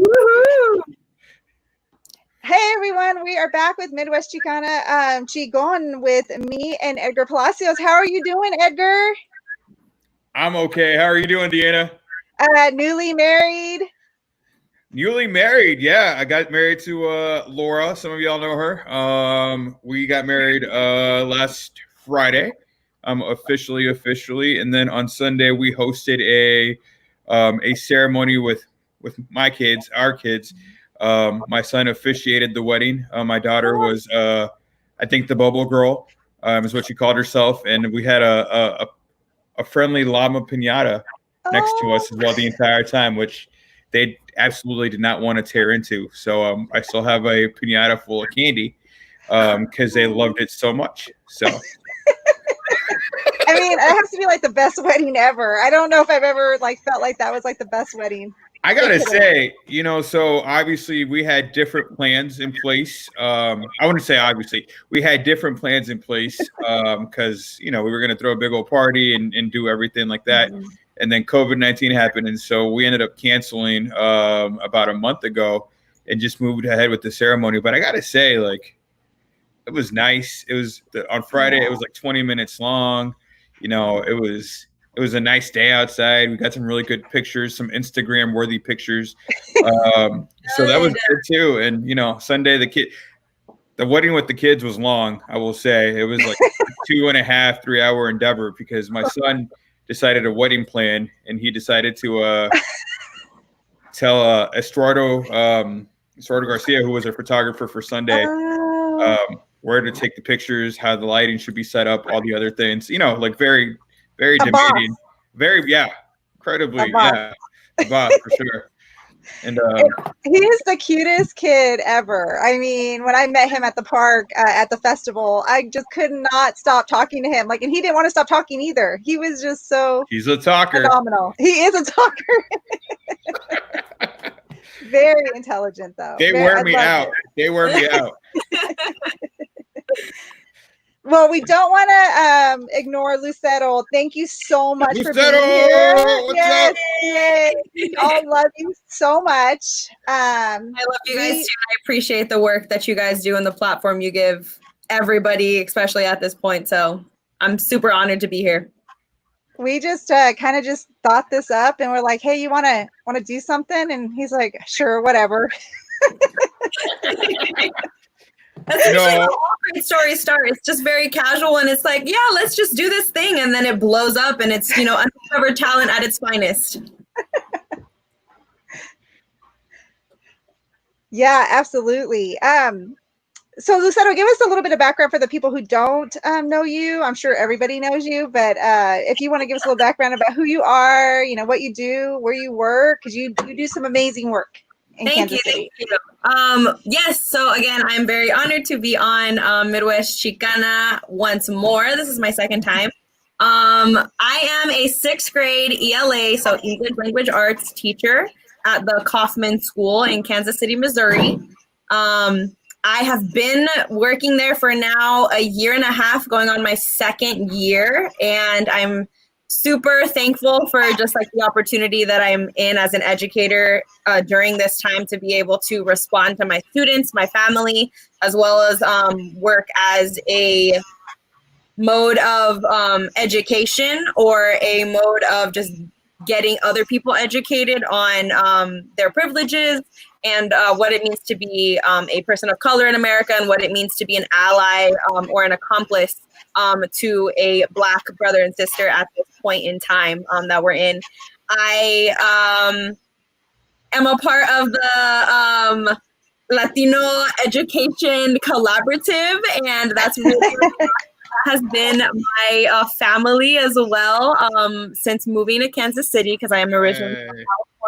Woohoo! Hey everyone, we are back with Midwest Chicana Chingón with me and Edgar Palacios. How are you doing, Edgar? I'm okay. How are you doing, Deanna? Newly married. Newly married, yeah. I got married to Laura. Some of y'all know her. We got married last Friday, officially, and then on Sunday we hosted a ceremony with my kids, our kids. My son officiated the wedding. My daughter was, I think, the bubble girl, is what she called herself, and we had a friendly llama piñata next to us as well the entire time, which they absolutely did not want to tear into. So I still have a piñata full of candy because they loved it so much. So. I mean, it has to be like the best wedding ever. I don't know if I've ever felt like that was like the best wedding. I gotta say, so obviously we had different plans in place. I wouldn't say obviously we had different plans in place because we were gonna throw a big old party and do everything like that. Mm-hmm. And then COVID-19 happened, and so we ended up canceling about a month ago and just moved ahead with the ceremony. But I gotta say, it was nice. It was on Friday. It was 20 minutes long. It was a nice day outside. We got some really good pictures, some Instagram-worthy pictures. So that was good too. And Sunday the wedding with the kids was long. I will say it was like 2.5, 3 hour endeavor because my son decided a wedding plan, and he decided to tell Estuardo Garcia, who was a photographer for Sunday, where to take the pictures, how the lighting should be set up, all the other things. Very, very demanding. Very, incredibly, the boss for sure. And he's the cutest kid ever. I mean, when I met him at the park at the festival, I just could not stop talking to him. And he didn't want to stop talking either. He was just so he's a talker. Phenomenal. He is a talker. Very intelligent though. They wear me out. They wear me out. Well, we don't want to ignore Lucero. Thank you so much for being here. What's up? We all love you so much. I love you guys too. I appreciate the work that you guys do and the platform you give everybody, especially at this point. So I'm super honored to be here. We just kind of just thought this up, and we're like, "Hey, you want to do something?" And he's like, "Sure, whatever." That's usually how all great stories start. It's just very casual, and it's like, yeah, let's just do this thing, and then it blows up, and it's undiscovered talent at its finest. Yeah, absolutely. So Lucero, give us a little bit of background for the people who don't know you. I'm sure everybody knows you, but if you want to give us a little background about who you are, what you do, where you work, because you do some amazing work. Thank you. Yes. So again, I'm very honored to be on Midwest Chicana once more. This is my second time. I am a 6th grade ELA, so English Language Arts teacher at the Kaufman School in Kansas City, Missouri. I have been working there for now a year and a half, going on my 2nd year, and I'm super thankful for just the opportunity that I'm in as an educator during this time to be able to respond to my students, my family, as well as work as a mode of education or a mode of just getting other people educated on their privileges and what it means to be a person of color in America and what it means to be an ally or an accomplice to a Black brother and sister at this point in time that we're in. I am a part of the Latino Education Collaborative, and that's really has been my family as well since moving to Kansas City, because I am originally from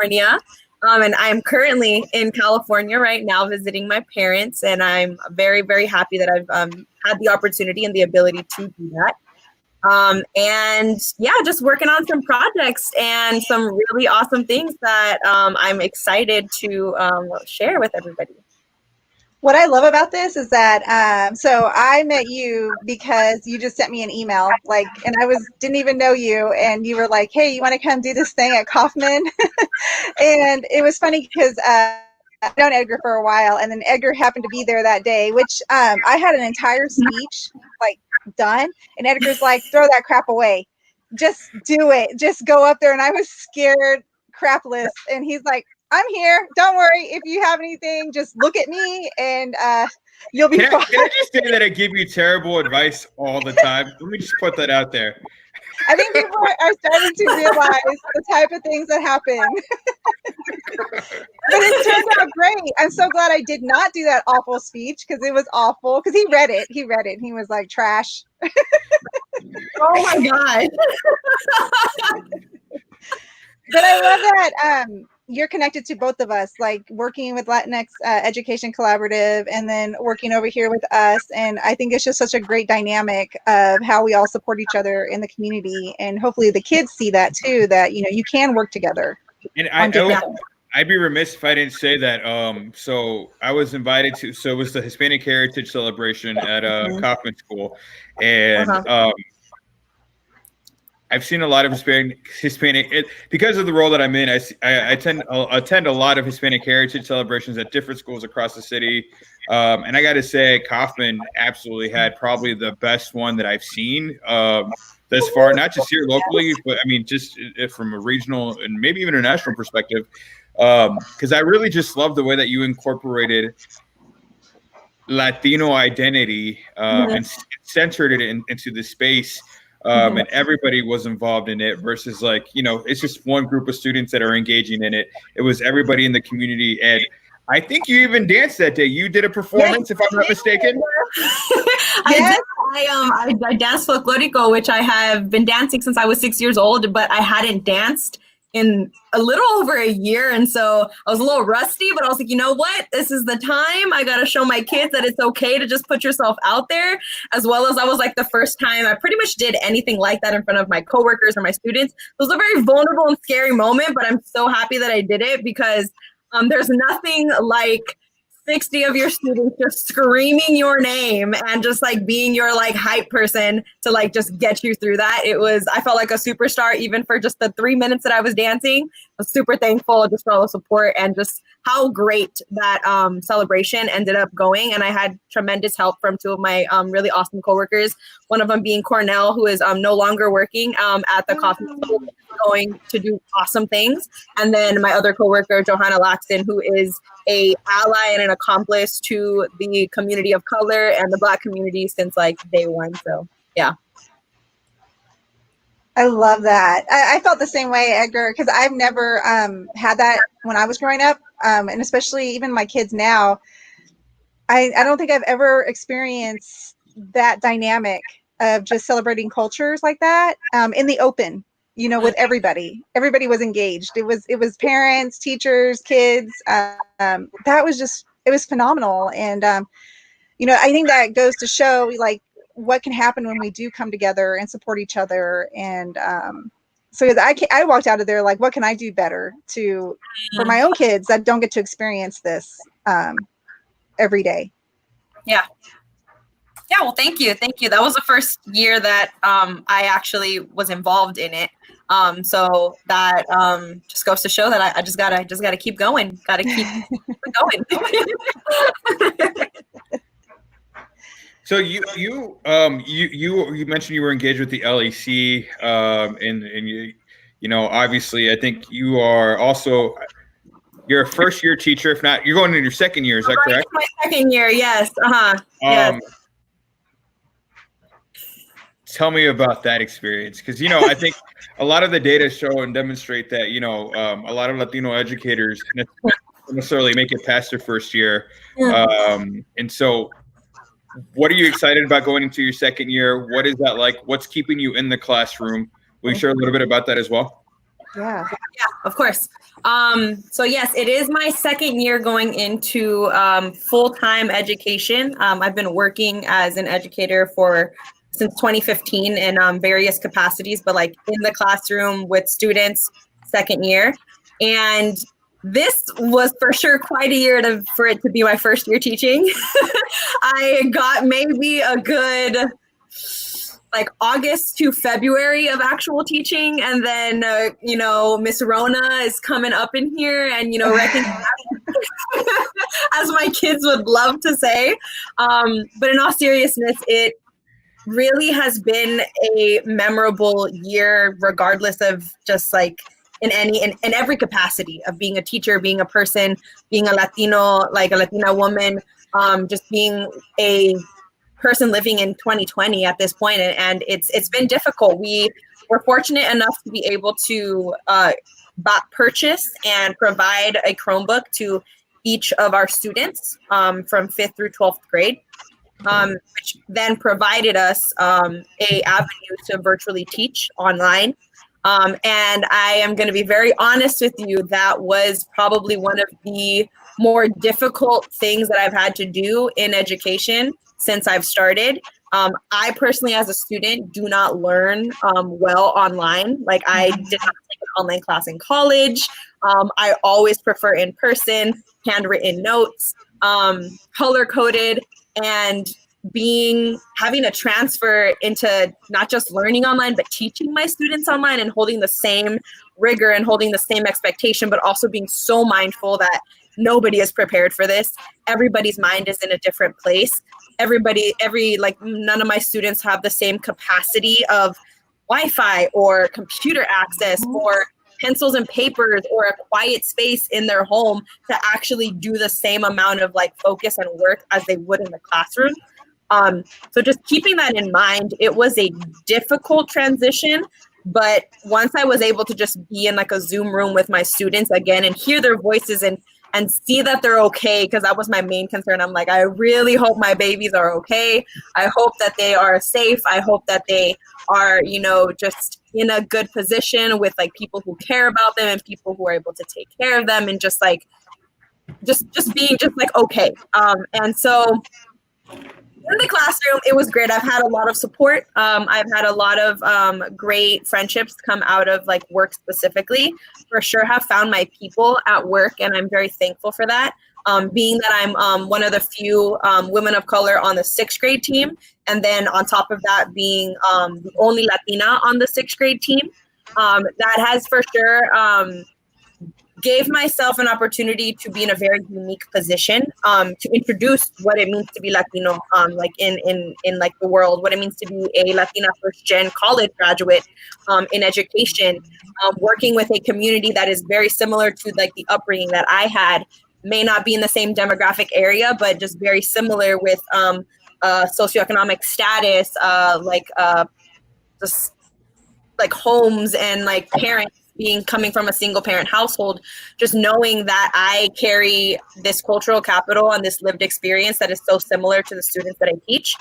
California. And I'm currently in California right now visiting my parents, and I'm very, very happy that I've had the opportunity and the ability to do that. And yeah, just working on some projects and some really awesome things that I'm excited to share with everybody. What I love about this is that, so I met you because you just sent me an email, and I didn't even know you, and you were like, "Hey, you want to come do this thing at Kaufman?" And it was funny because I've known Edgar for a while, and then Edgar happened to be there that day, which I had an entire speech like done, and Edgar's like, throw that crap away. Just do it. Just go up there. And I was scared crapless. And he's like, I'm here. Don't worry. If you have anything, just look at me and you'll be fine. Can I just say that I give you terrible advice all the time? Let me just put that out there. I think people are starting to realize the type of things that happen. But it turned out great. I'm so glad I did not do that awful speech because it was awful. Because he read it. And he was like, trash. Oh my God. But I love that you're connected to both of us, like working with Latinx Education Collaborative and then working over here with us. And I think it's just such a great dynamic of how we all support each other in the community. And hopefully the kids see that too, that, you know, you can work together. And I'd be remiss if I didn't say that. So I was invited to, so it was the Hispanic Heritage Celebration at Kaufman School. And I've seen a lot of Hispanic because of the role that I'm in. I attend a lot of Hispanic heritage celebrations at different schools across the city, and I got to say, Kaufman absolutely had probably the best one that I've seen thus far. Not just here locally, but I mean, just from a regional and maybe even a national perspective. Because I really just love the way that you incorporated Latino identity and centered it into the space. And everybody was involved in it versus like, you know, it's just one group of students that are engaging in it. It was everybody in the community. And I think you even danced that day. You did a performance, if I'm not mistaken. I danced folklorico, which I have been dancing since I was 6 years old, but I hadn't danced in a little over a year. And so I was a little rusty, but I was like, you know what? This is the time. I got to show my kids that it's okay to just put yourself out there, as well as I was like the first time I pretty much did anything like that in front of my coworkers or my students. It was a very vulnerable and scary moment, but I'm so happy that I did it because there's nothing like 60 of your students just screaming your name and just like being your like hype person to like just get you through that. I felt like a superstar even for just the 3 minutes that I was dancing. I was super thankful just for all the support and just how great that celebration ended up going. And I had tremendous help from two of my really awesome coworkers. One of them being Cornell, who is no longer working at the coffee school, going to do awesome things. And then my other coworker, Johanna Laxton, who is a ally and an accomplice to the community of color and the Black community since like day one. So yeah. I love that. I felt the same way, Edgar, because I've never had that when I was growing up, and especially even my kids now. I don't think I've ever experienced that dynamic of just celebrating cultures like that in the open. You know, with everybody. Everybody was engaged. It was parents, teachers, kids. That was just, it was phenomenal. And you know, I think that goes to show like what can happen when we do come together and support each other. And so I walked out of there like, what can I do better for my own kids that don't get to experience this every day? Yeah. Yeah, well, thank you. That was the first year that I actually was involved in it. So that just goes to show that I just gotta keep going. Gotta keep going. So you mentioned you were engaged with the LEC, and you know, obviously, I think you are also. You're a first year teacher, if not, you're going into your second year. Is that correct? My second year, yes. Yes. Tell me about that experience, because you know I think a lot of the data show and demonstrate that you know a lot of Latino educators don't necessarily make it past their first year, and so what are you excited about going into your second year? What is that like? What's keeping you in the classroom? Will you share a little bit about that as well? Yeah, of course. So yes, it is my second year going into full-time education. I've been working as an educator since 2015 in various capacities, but like in the classroom with students, second year. And this was for sure quite a year for it to be my first year teaching. I got maybe a good like August to February of actual teaching. And then, you know, Miss Rona is coming up in here and, you know, kids would love to say. But in all seriousness, it really has been a memorable year, regardless of just like in every capacity of being a teacher, being a person, being a Latino, like a Latina woman, just being a person living in 2020 at this point. And it's been difficult. We were fortunate enough to be able to purchase and provide a Chromebook to each of our students from 5th through 12th grade. Which then provided us a avenue to virtually teach online. And I am going to be very honest with you, that was probably one of the more difficult things that I've had to do in education since I've started. I personally, as a student, do not learn well online. Like, I did not take an online class in college. I always prefer in person, handwritten notes, color-coded, and having a transfer into not just learning online, but teaching my students online and holding the same rigor and holding the same expectation, but also being so mindful that nobody is prepared for this. Everybody's mind is in a different place. None of my students have the same capacity of Wi-Fi or computer access or pencils and papers or a quiet space in their home to actually do the same amount of like focus and work as they would in the classroom. So just keeping that in mind, it was a difficult transition, but once I was able to just be in like a Zoom room with my students again and hear their voices and see that they're okay, because that was my main concern. I'm like, I really hope my babies are okay. I hope that they are safe. I hope that they are, just in a good position with like people who care about them and people who are able to take care of them and just being okay. And so in the classroom, it was great. I've had a lot of support. I've had a lot of great friendships come out of like work specifically. For sure have found my people at work, and I'm very thankful for that. Being that I'm one of the few women of color on the 6th grade team, and then on top of that being the only Latina on the 6th grade team, that has for sure gave myself an opportunity to be in a very unique position to introduce what it means to be Latino, like in like the world, what it means to be a Latina first-gen college graduate in education, working with a community that is very similar to like the upbringing that I had, may not be in the same demographic area, but just very similar with socioeconomic status, just like homes and like parents coming from a single parent household, just knowing that I carry this cultural capital and this lived experience that is so similar to the students that I teach,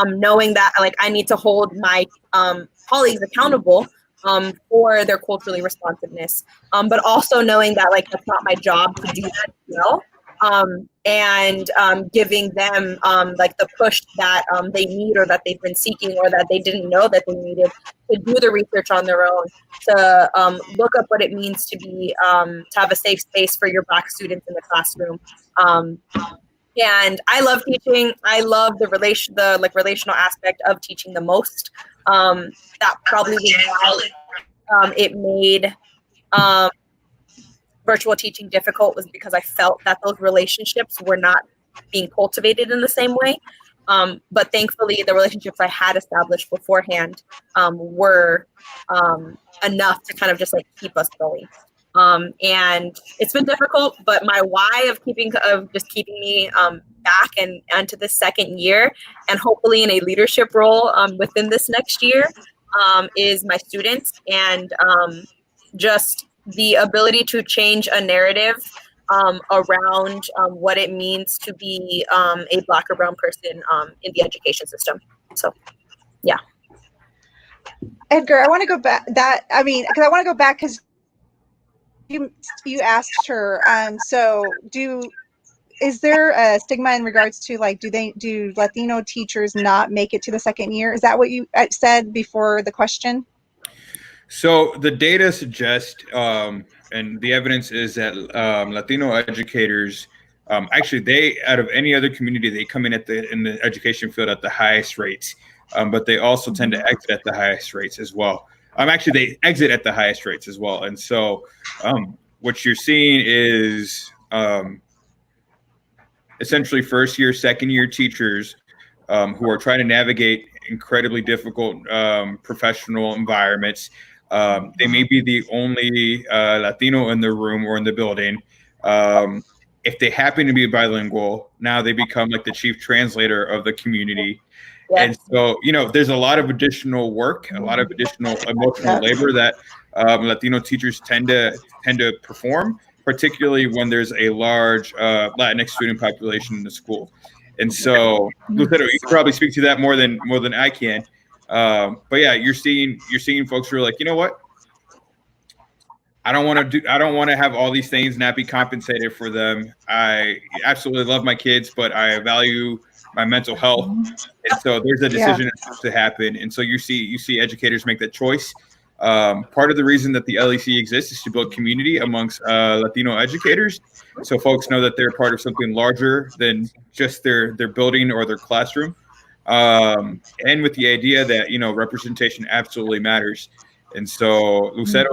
knowing that like I need to hold my colleagues accountable for their culturally responsiveness, but also knowing that like that's not my job to do that as well. And giving them like the push that they need or that they've been seeking or that they didn't know that they needed to do the research on their own, to look up what it means to be to have a safe space for your Black students in the classroom. And I love teaching. I love the relational aspect of teaching the most. That probably was why it made virtual teaching difficult, was because I felt that those relationships were not being cultivated in the same way. But thankfully, the relationships I had established beforehand were enough to kind of just like keep us going. And it's been difficult, but my why of keeping me back and to this second year, and hopefully in a leadership role within this next year, is my students, and just the ability to change a narrative around what it means to be a Black or brown person in the education system. So, yeah. Edgar, I want to go back because I want to go back because you asked her. Is there a stigma in regards to like, do Latino teachers not make it to the second year? Is that what you said before the question? So the data suggests, and the evidence is that Latino educators, actually, they, out of any other community, they come in in the education field at the highest rates, but they also tend to exit at the highest rates as well. Actually, they exit at the highest rates as well. And so what you're seeing is essentially first year, second year teachers who are trying to navigate incredibly difficult professional environments. They may be the only Latino in the room or in the building. If they happen to be bilingual, now they become like the chief translator of the community. And so, you know, there's a lot of additional work, a lot of additional emotional labor that Latino teachers tend to perform, particularly when there's a large Latinx student population in the school. And so, Lucero, you can probably speak to that more than I can. But yeah, you're seeing folks who are like, you know what? I don't want to have all these things, not be compensated for them. I absolutely love my kids, but I value my mental health. And so there's a decision that has to happen. And so you see educators make that choice. Part of the reason that the LEC exists is to build community amongst Latino educators. So folks know that they're part of something larger than just their building or their classroom. And with the idea that, you know, representation absolutely matters. And so Lucero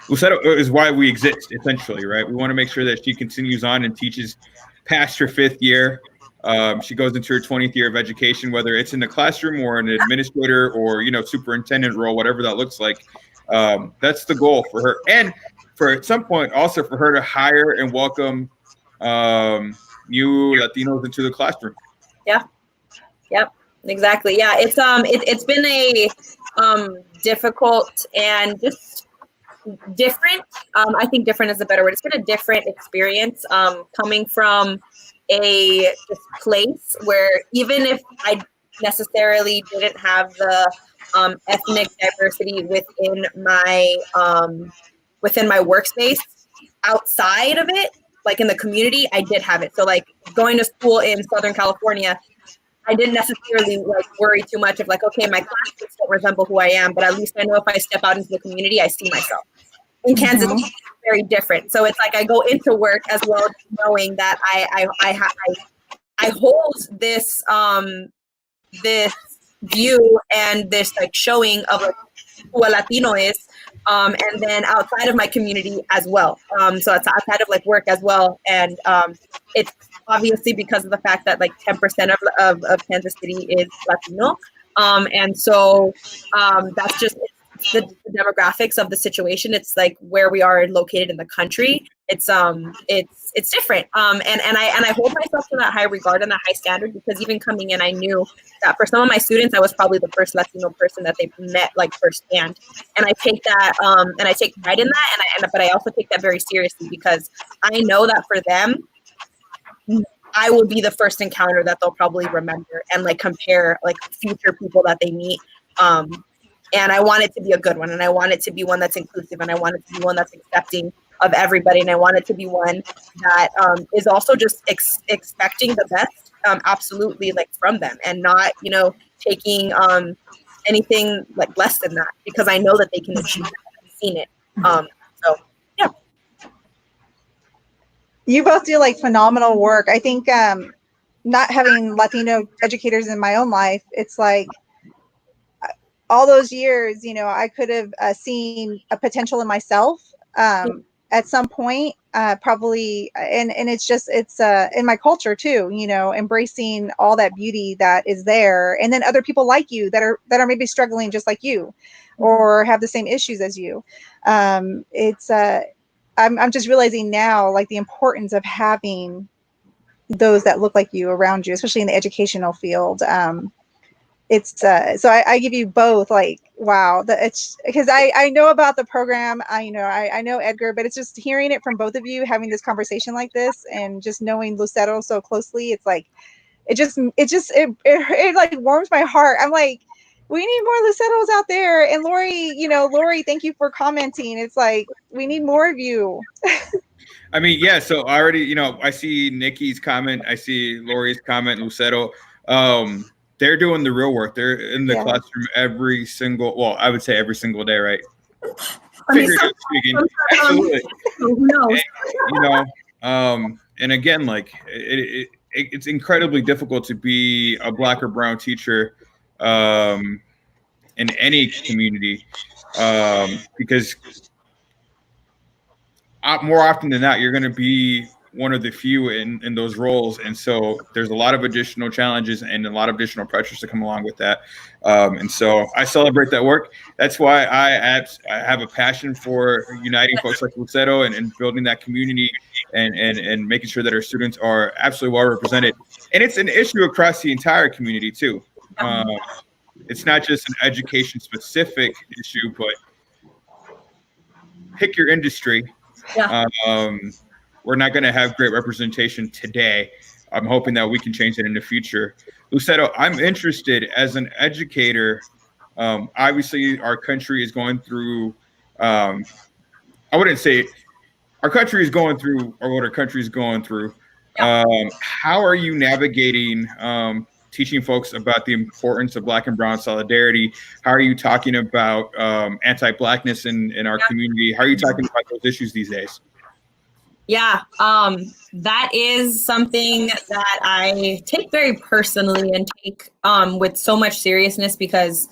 Lucero is why we exist, essentially, right? We want to make sure that she continues on and teaches past her 5th year. She goes into her 20th year of education, whether it's in the classroom or an administrator or, you know, superintendent role, whatever that looks like. That's the goal for her. And for at some point also for her to hire and welcome new Latinos into the classroom. Yeah. Yep. Exactly. Yeah. It's been a difficult and just different. I think different is a better word. It's been a different experience coming from a place where even if I necessarily didn't have the ethnic diversity within my workspace, outside of it, like in the community, I did have it. So like going to school in Southern California, I didn't necessarily like worry too much of like, okay, my classmates don't resemble who I am, but at least I know if I step out into the community, I see myself. In Kansas, it's very different. So it's like I go into work as well, knowing that I hold this this view and this like showing of like, who a Latino is, and then outside of my community as well. So it's outside of like work as well, and it's obviously because of the fact that like 10% of Kansas City is Latino, and so that's just the demographics of the situation. It's like where we are located in the country. It's different. And I hold myself to that high regard and that high standard because even coming in, I knew that for some of my students, I was probably the first Latino person that they met like firsthand. And I take that and I take pride in that. But I also take that very seriously because I know that for them, I will be the first encounter that they'll probably remember and like compare like future people that they meet. And I want it to be a good one. And I want it to be one that's inclusive. And I want it to be one that's accepting of everybody. And I want it to be one that is also just expecting the best, absolutely, like from them and not, you know, taking anything like less than that because I know that they can achieve that. I've seen it. So, yeah. You both do like phenomenal work. I think not having Latino educators in my own life, it's like, all those years, you know, I could have seen a potential in myself at some point, probably. And it's in my culture too, you know, embracing all that beauty that is there. And then other people like you that are maybe struggling just like you or have the same issues as you. I'm just realizing now, like the importance of having those that look like you around you, especially in the educational field. So I give you both like, wow, it's because I know about the program. I know Edgar, but it's just hearing it from both of you, having this conversation like this and just knowing Lucero so closely. It's like, it like warms my heart. I'm like, we need more Luceros out there. And Lori, thank you for commenting. It's like, we need more of you. I mean, yeah. So I already, you know, I see Nikki's comment. I see Lori's comment, Lucero. They're doing the real work. They're in the classroom every single day, right? Figuratively speaking, absolutely. Who knows? And, and again, like it's incredibly difficult to be a Black or brown teacher in any community because more often than not, you're going to be one of the few in those roles. And so there's a lot of additional challenges and a lot of additional pressures to come along with that. And so I celebrate that work. That's why I have a passion for uniting folks like Lucero and building that community and making sure that our students are absolutely well represented. And it's an issue across the entire community too. It's not just an education specific issue, but pick your industry. Yeah. We're not going to have great representation today. I'm hoping that we can change it in the future. Lucero, I'm interested as an educator. Obviously, our country is going through, I wouldn't say our country is going through or what our country is going through. How are you navigating teaching folks about the importance of Black and Brown solidarity? How are you talking about anti-Blackness in our community? How are you talking about those issues these days? Yeah, that is something that I take very personally and take with so much seriousness because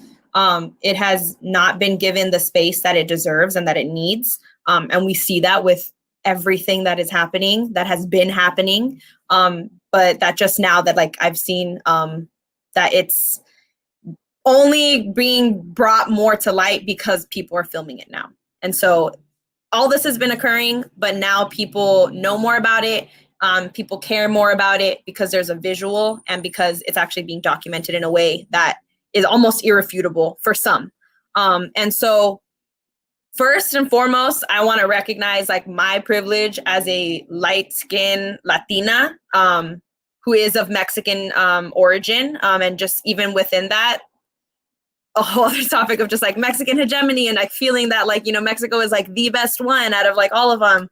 it has not been given the space that it deserves and that it needs. And we see that with everything that is happening, that has been happening. But that just now that like I've seen that it's only being brought more to light because people are filming it now. And so all this has been occurring, but now people know more about it. People care more about it because there's a visual and because it's actually being documented in a way that is almost irrefutable for some. And so first and foremost, I want to recognize like my privilege as a light-skinned Latina who is of Mexican origin. And just even within that, a whole other topic of just like Mexican hegemony and like feeling that like, you know, Mexico is like the best one out of like all of them.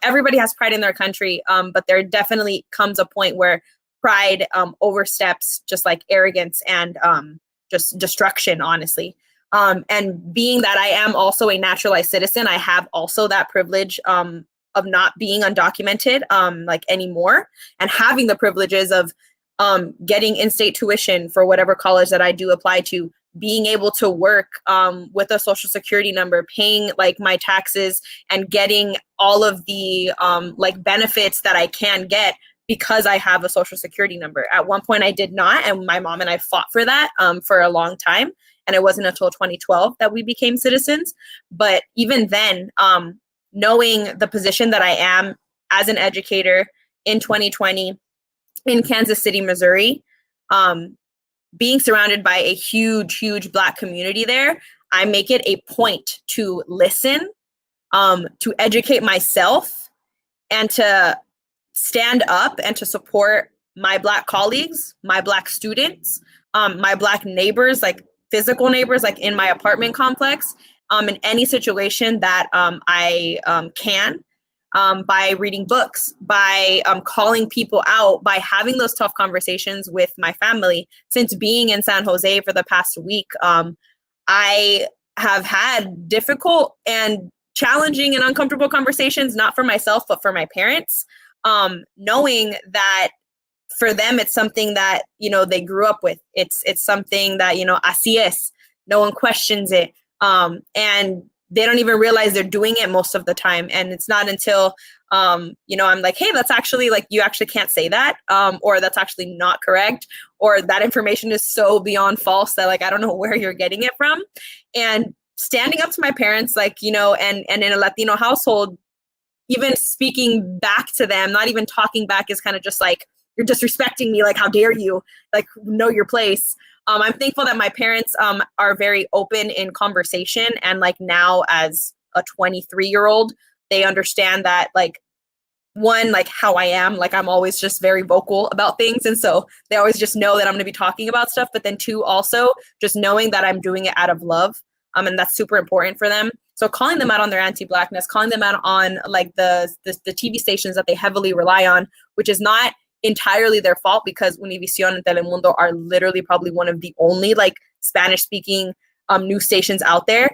Everybody has pride in their country, but there definitely comes a point where pride oversteps just like arrogance and just destruction, honestly. And being that I am also a naturalized citizen, I have also that privilege of not being undocumented like anymore and having the privileges of getting in-state tuition for whatever college that I do apply to, being able to work with a social security number, paying like my taxes and getting all of the like benefits that I can get because I have a social security number. At one point I did not, and my mom and I fought for that for a long time. And it wasn't until 2012 that we became citizens. But even then, knowing the position that I am as an educator in 2020 in Kansas City, Missouri, being surrounded by a huge, huge Black community there, I make it a point to listen, to educate myself, and to stand up and to support my Black colleagues, my Black students, my Black neighbors, like physical neighbors, like in my apartment complex, in any situation that I can. By reading books, by calling people out, by having those tough conversations with my family. Since being in San Jose for the past week, I have had difficult and challenging and uncomfortable conversations, not for myself, but for my parents, knowing that for them, it's something that, you know, they grew up with. It's something that, you know, así es. No one questions it. And they don't even realize they're doing it most of the time. And it's not until, you know, I'm like, hey, that's actually like, you actually can't say that, or that's actually not correct, or that information is so beyond false that like, I don't know where you're getting it from. And standing up to my parents, like, you know, and in a Latino household, even speaking back to them, not even talking back is kind of just like, you're disrespecting me. Like, how dare you, like, know your place. I'm thankful that my parents are very open in conversation. And like now as a 23-year-old, they understand that like, one, like how I am, like I'm always just very vocal about things. And so they always just know that I'm going to be talking about stuff. But then two, also just knowing that I'm doing it out of love. And that's super important for them. So calling them out on their anti-Blackness, calling them out on like the TV stations that they heavily rely on, which is not entirely their fault because Univision and Telemundo are literally probably one of the only like Spanish speaking news stations out there.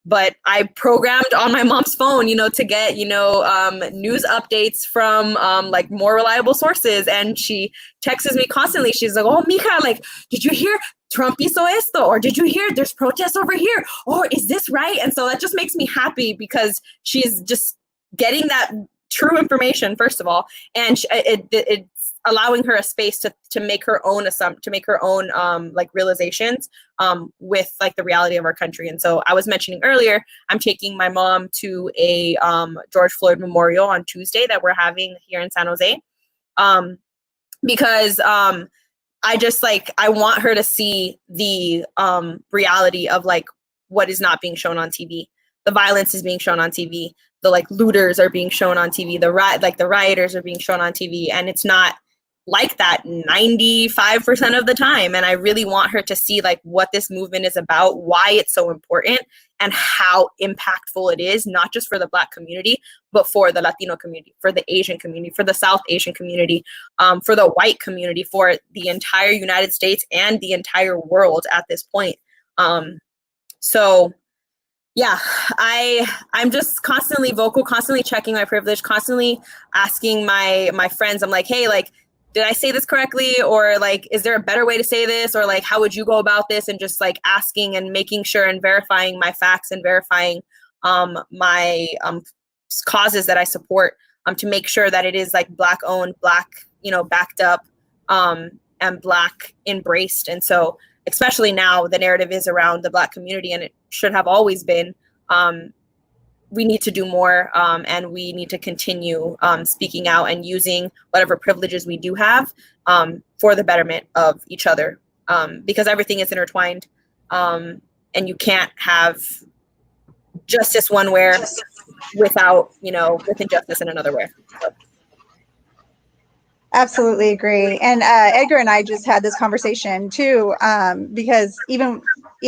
But I programmed on my mom's phone, you know, to get, you know, news updates from like more reliable sources. And she texts me constantly. She's like, oh, mija, like, did you hear Trump hizo esto? Or did you hear there's protests over here? Or is this right? And so that just makes me happy because she's just getting that true information, first of all, and it's allowing her a space to make her own like realizations with like the reality of our country. And so I was mentioning earlier, I'm taking my mom to a George Floyd memorial on Tuesday that we're having here in San Jose, because I just like, I want her to see the reality of like what is not being shown on TV. The violence is being shown on TV. The like looters are being shown on TV. The rioters are being shown on TV, and it's not like that 95% of the time. And I really want her to see like what this movement is about, why it's so important, and how impactful it is, not just for the Black community, but for the Latino community, for the Asian community, for the South Asian community, for the white community, for the entire United States and the entire world at this point. So yeah, I'm just constantly vocal, constantly checking my privilege, constantly asking my friends, I'm like, hey, like, did I say this correctly? Or like, is there a better way to say this? Or like, how would you go about this? And just like asking and making sure and verifying my facts and verifying my causes that I support, to make sure that it is like Black owned, Black, backed up, and Black embraced. And so especially now the narrative is around the Black community, and it should have always been. We need to do more, and we need to continue speaking out and using whatever privileges we do have for the betterment of each other, because everything is intertwined, and you can't have justice one where without, with injustice in another where. So. Absolutely agree. And Edgar and I just had this conversation too, because even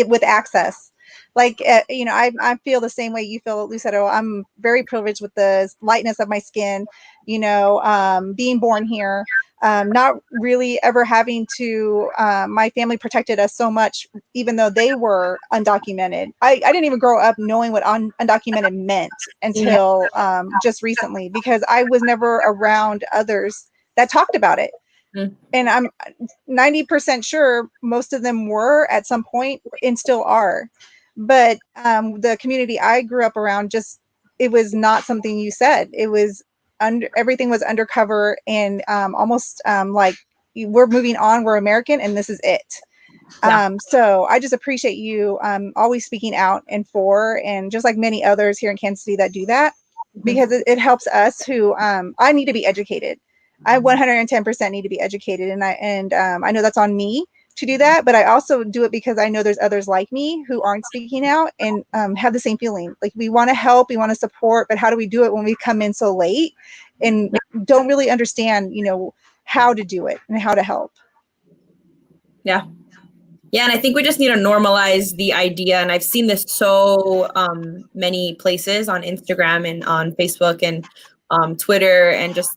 with access, like, I feel the same way you feel, Lucero. I'm very privileged with the lightness of my skin, being born here, not really ever having to, my family protected us so much, even though they were undocumented. I didn't even grow up knowing what undocumented meant until just recently, because I was never around others that talked about it. Mm-hmm. And I'm 90% sure most of them were at some point and still are. But the community I grew up around, it was not something you said. It was everything was undercover, and almost like we're moving on, we're American, and this is it. Yeah. So I just appreciate you always speaking out and just like many others here in Kansas City that do that, because it helps us who I need to be educated. I 110% need to be educated, and I know that's on me to do that, but I also do it because I know there's others like me who aren't speaking out and have the same feeling. Like, we want to help, we want to support, but how do we do it when we come in so late and don't really understand, how to do it and how to help? Yeah. Yeah, and I think we just need to normalize the idea, and I've seen this so many places on Instagram and on Facebook and Twitter and just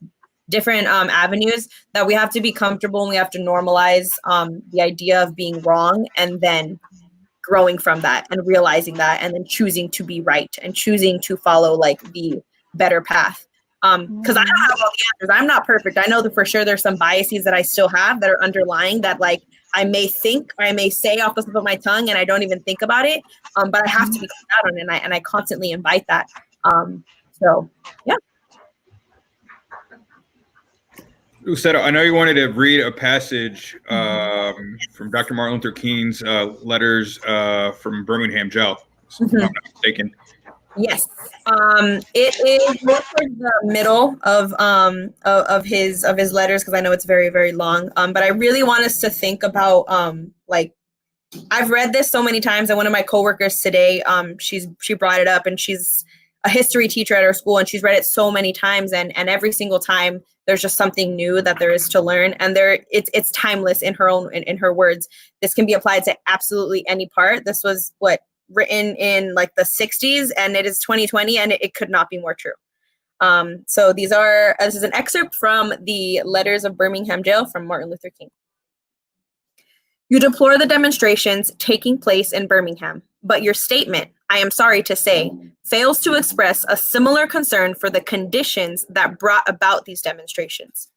different avenues, that we have to be comfortable and we have to normalize the idea of being wrong, and then growing from that and realizing that, and then choosing to be right and choosing to follow like the better path. Because I don't have all the answers. I'm not perfect. I know that for sure there's some biases that I still have that are underlying, that like I may think or I may say off the tip of my tongue and I don't even think about it. But I have to be called out on it, and I constantly invite that. So yeah. Lucero, I know you wanted to read a passage from Dr. Martin Luther King's letters from Birmingham jail, if I'm not mistaken. Yes, it is more towards the middle of his letters, because I know it's very, very long. But I really want us to think about like, I've read this so many times, and one of my coworkers today, she brought it up, and she's a history teacher at her school, and she's read it so many times, and every single time there's just something new that there is to learn, and it's timeless in her words. This can be applied to absolutely any part. This was written in like the 60s, and it is 2020, and it could not be more true. So this is an excerpt from the Letters of Birmingham Jail from Martin Luther King. You deplore the demonstrations taking place in Birmingham, but your statement, I am sorry to say, fails to express a similar concern for the conditions that brought about these demonstrations.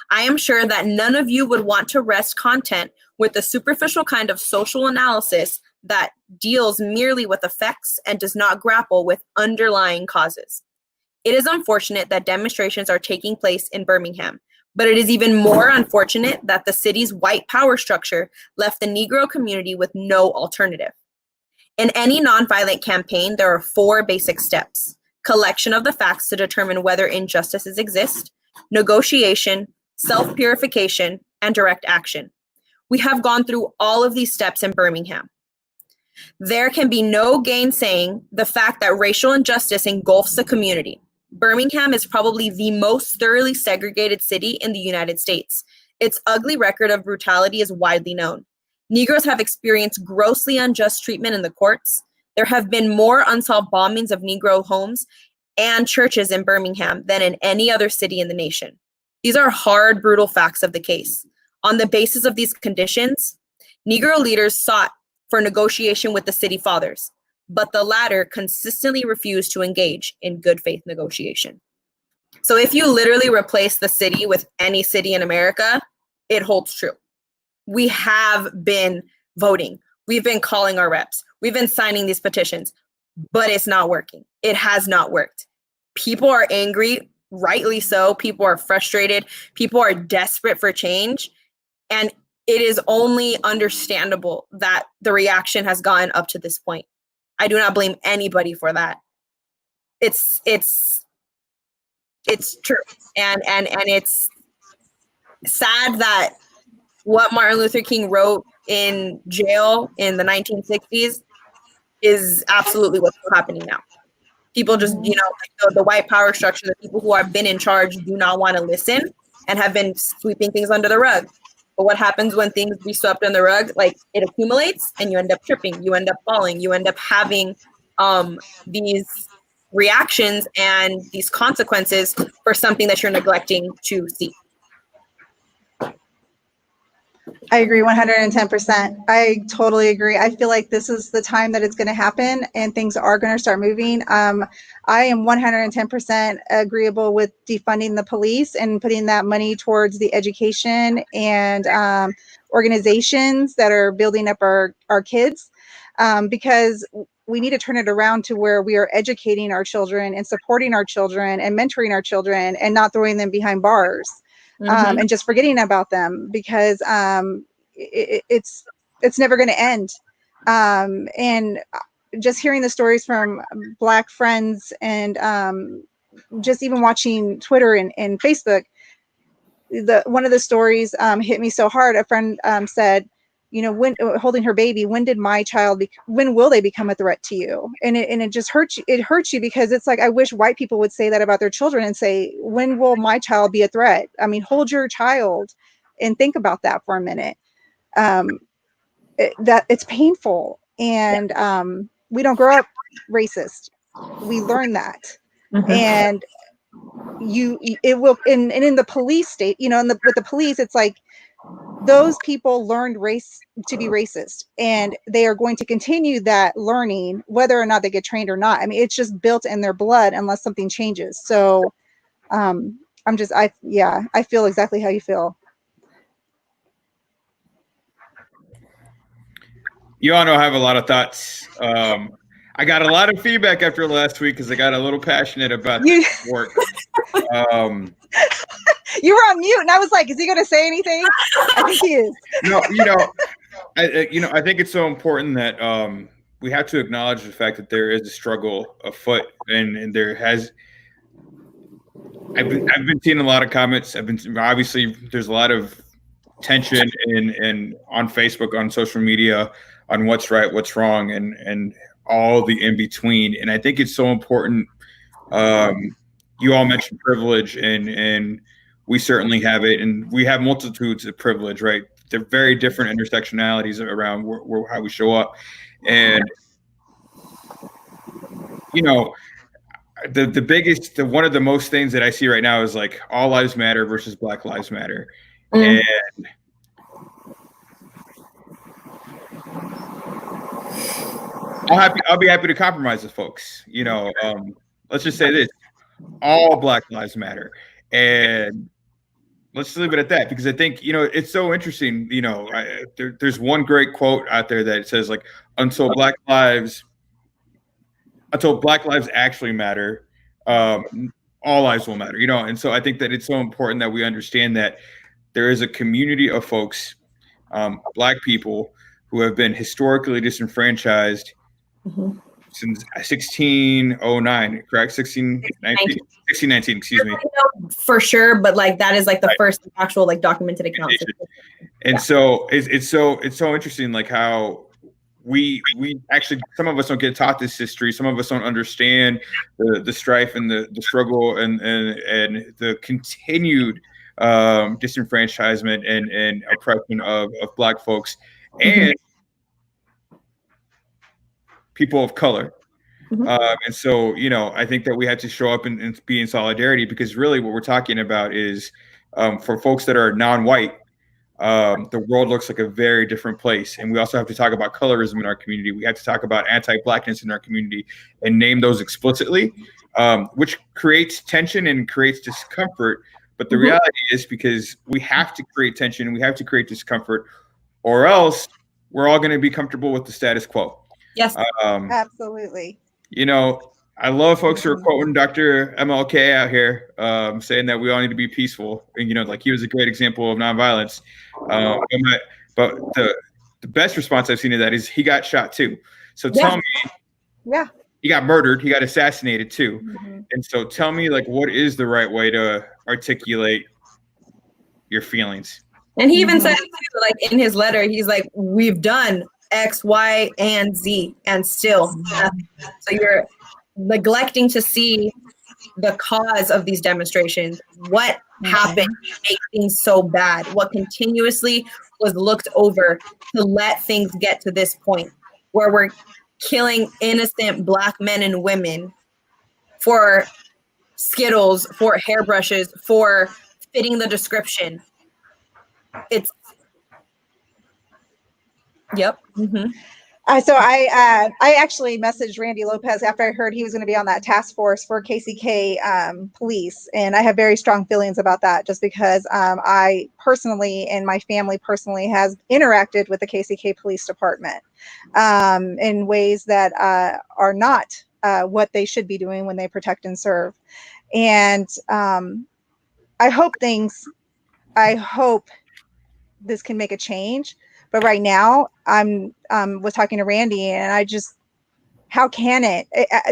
I am sure that none of you would want to rest content with the superficial kind of social analysis that deals merely with effects and does not grapple with underlying causes. It is unfortunate that demonstrations are taking place in Birmingham, but it is even more unfortunate that the city's white power structure left the Negro community with no alternative. In any nonviolent campaign, there are 4 basic steps: collection of the facts to determine whether injustices exist, negotiation, self-purification, and direct action. We have gone through all of these steps in Birmingham. There can be no gainsaying the fact that racial injustice engulfs the community. Birmingham is probably the most thoroughly segregated city in the United States. Its ugly record of brutality is widely known. Negroes have experienced grossly unjust treatment in the courts. There have been more unsolved bombings of Negro homes and churches in Birmingham than in any other city in the nation. These are hard, brutal facts of the case. On the basis of these conditions, Negro leaders sought for negotiation with the city fathers, but the latter consistently refused to engage in good faith negotiation. So if you literally replace the city with any city in America, it holds true. We have been voting. We've been calling our reps. We've been signing these petitions, but it's not working. It has not worked. People are angry, rightly so. People are frustrated. People are desperate for change. And it is only understandable that the reaction has gotten up to this point. I do not blame anybody for that. It's true. And it's sad that what Martin Luther King wrote in jail in the 1960s is absolutely what's happening now. People just, the white power structure, the people who have been in charge do not want to listen and have been sweeping things under the rug. But what happens when things be swept under the rug? Like, it accumulates and you end up tripping, you end up falling, you end up having these reactions and these consequences for something that you're neglecting to see. I agree 110%. I totally agree. I feel like this is the time that it's going to happen and things are going to start moving. I am 110% agreeable with defunding the police and putting that money towards the education and organizations that are building up our kids, because we need to turn it around to where we are educating our children and supporting our children and mentoring our children and not throwing them behind bars. And just forgetting about them, because it's never going to end. And just hearing the stories from Black friends and just even watching Twitter and Facebook, one of the stories hit me so hard. A friend said, when holding her baby, when will they become a threat to you? And it just hurts you. It hurts you because it's like, I wish white people would say that about their children and say, when will my child be a threat? I mean, hold your child and think about that for a minute. That it's painful. And we don't grow up racist. We learn that. And it will, and in the police state, with the police, it's like, those people learned race to be racist, and they are going to continue that learning whether or not they get trained or not. I mean, it's just built in their blood unless something changes. So I feel exactly how you feel. You all know I have a lot of thoughts. I got a lot of feedback after last week because I got a little passionate about this work. You were on mute, and I was like, "Is he going to say anything?" I think he is. No, I think it's so important that we have to acknowledge the fact that there is a struggle afoot, and there has. I've been seeing a lot of comments. Obviously there's a lot of tension in on Facebook, on social media, on what's right, what's wrong, and all the in between. And I think it's so important. You all mentioned privilege, and we certainly have it, and we have multitudes of privilege, right? They're very different intersectionalities around how we show up. And, the biggest, one of the most things that I see right now is like all lives matter versus Black Lives Matter. And I'll be happy to compromise with folks. Let's just say this: all Black Lives Matter, and let's leave it at that, because I think it's so interesting. There's one great quote out there that says, like, until Black lives actually matter, all lives will matter, you know. And so I think that it's so important that we understand that there is a community of folks, Black people, who have been historically disenfranchised since 1609, correct? 1619, excuse me. For sure, but like that is like the first actual like documented account. And so it's so interesting, like how we actually, some of us don't get taught this history. Some of us don't understand the strife and the struggle and the continued disenfranchisement and oppression of Black folks and people of color. And so, you know, I think that we have to show up and be in solidarity, because really what we're talking about is for folks that are non-white, the world looks like a very different place. And we also have to talk about colorism in our community. We have to talk about anti-Blackness in our community and name those explicitly, which creates tension and creates discomfort. But the reality is, because we have to create tension and we have to create discomfort, or else we're all going to be comfortable with the status quo. Yes, absolutely. You know, I love folks who are quoting Dr. MLK out here, saying that we all need to be peaceful. And, you know, like he was a great example of nonviolence. But the best response I've seen to that is he got shot too. So tell me, he got murdered, he got assassinated too. And so tell me, like, what is the right way to articulate your feelings? And he even said, like in his letter, he's like, we've done X, Y, and Z, and still nothing. So you're neglecting to see the cause of these demonstrations. What happened to make things so bad? What continuously was looked over to let things get to this point where we're killing innocent Black men and women for Skittles, for hairbrushes, for fitting the description? It's yep. So I actually messaged Randy Lopez after I heard he was going to be on that task force for KCK police, and I have very strong feelings about that, just because I personally and my family personally has interacted with the KCK police department in ways that are not what they should be doing when they protect and serve. And I hope this can make a change. But right now, was talking to Randy, and I just, how can it?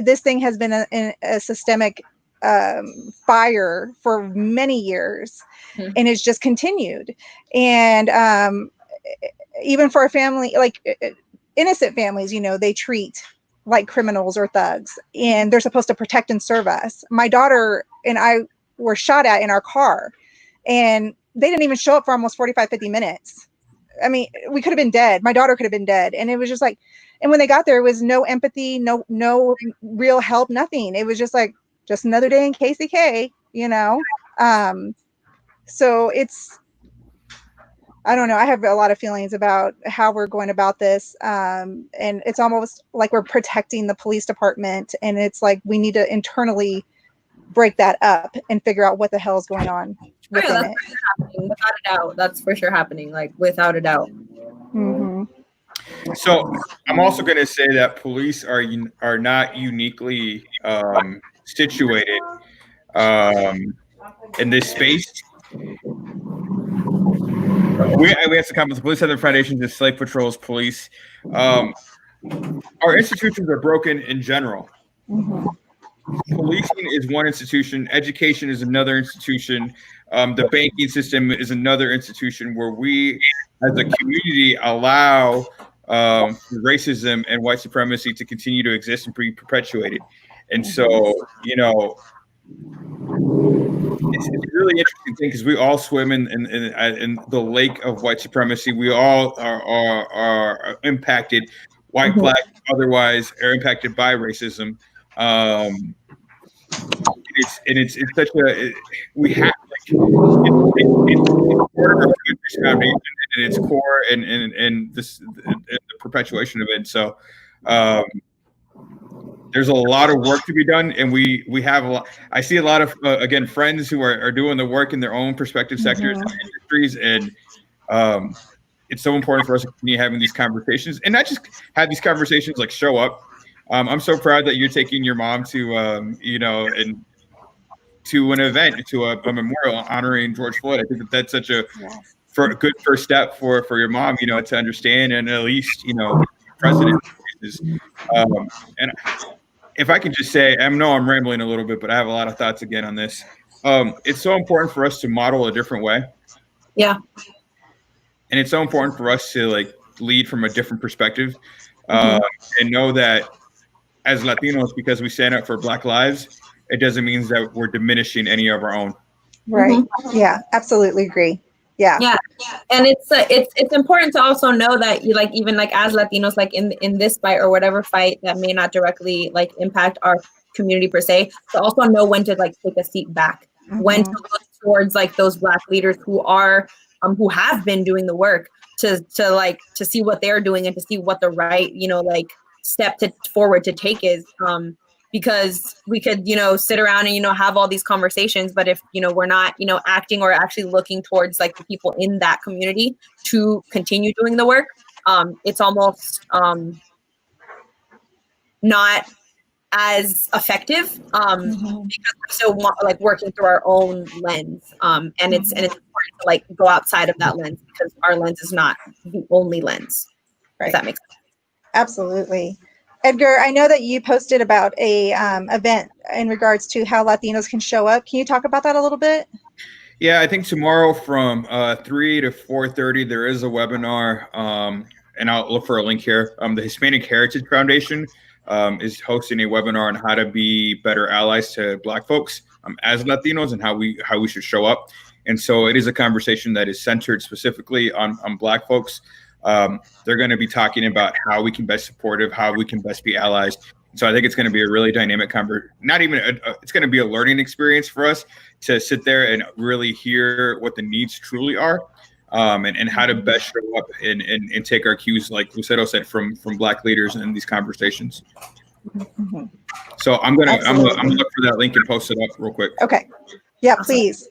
This thing has been a systemic fire for many years, and it's just continued. And even for a family, like innocent families, you know, they treat like criminals or thugs, and they're supposed to protect and serve us. My daughter and I were shot at in our car, and they didn't even show up for almost 45, 50 minutes. I mean, we could have been dead. My daughter could have been dead. And it was just like, and when they got there, it was no empathy, no real help, nothing. It was just like, just another day in KCK, you know? So it's, I don't know. I have a lot of feelings about how we're going about this. And it's almost like we're protecting the police department. And it's like, we need to internally break that up and figure out what the hell is going on. That's happening, without a doubt. That's for sure happening, like without a doubt. So I'm also going to say that police are not uniquely situated in this space. We have to come with the police other foundations and slave patrols police. Our institutions are broken in general. Policing is one institution. Education is another institution. The banking system is another institution where we, as a community, allow racism and white supremacy to continue to exist and be perpetuated. And so, you know, it's a really interesting thing, because we all swim in the lake of white supremacy. We all are impacted, white, Black, otherwise, are impacted by racism. It's such a, we have, it's part of our country's foundation and its core and this the perpetuation of it. So there's a lot of work to be done, and we have a lot. I see a lot of again, friends who are doing the work in their own prospective sectors and industries, and it's so important for us to continue having these conversations, and not just have these conversations, like show up. I'm so proud that you're taking your mom to, you know, and to an event, to a memorial honoring George Floyd. I think that's such a good first step for your mom, to understand, and at least, president is, and if I can just say, I know I'm rambling a little bit, but I have a lot of thoughts again on this. It's so important for us to model a different way. Yeah. And it's so important for us to like lead from a different perspective, and know that as Latinos, because we stand up for Black lives, it doesn't mean that we're diminishing any of our own. Right. Yeah, absolutely agree. Yeah. Yeah. And it's important to also know that you like, even like as Latinos, like in this fight or whatever fight that may not directly like impact our community per se, to also know when to like take a seat back, when to look towards like those Black leaders who are who have been doing the work to see what they're doing and to see what the right, like step forward to take is, because we could, sit around and, have all these conversations, but if, we're not, acting or actually looking towards like the people in that community to continue doing the work, it's almost not as effective, because we're still like working through our own lens, and it's important to like go outside of that lens, because our lens is not the only lens. Right. If that makes sense. Absolutely. Edgar, I know that you posted about a event in regards to how Latinos can show up. Can you talk about that a little bit? Yeah, I think tomorrow from 3 to 4:30 there is a webinar, and I'll look for a link here. The Hispanic Heritage Foundation is hosting a webinar on how to be better allies to Black folks as Latinos, and how we should show up. And so it is a conversation that is centered specifically on Black folks. They're going to be talking about how we can best supportive, how we can best be allies. So I think it's going to be a really dynamic it's going to be a learning experience for us to sit there and really hear what the needs truly are, and how to best show up and take our cues, like Lucero said, from Black leaders in these conversations. So I'm gonna look for that link and post it up real quick. Okay. Yeah, please.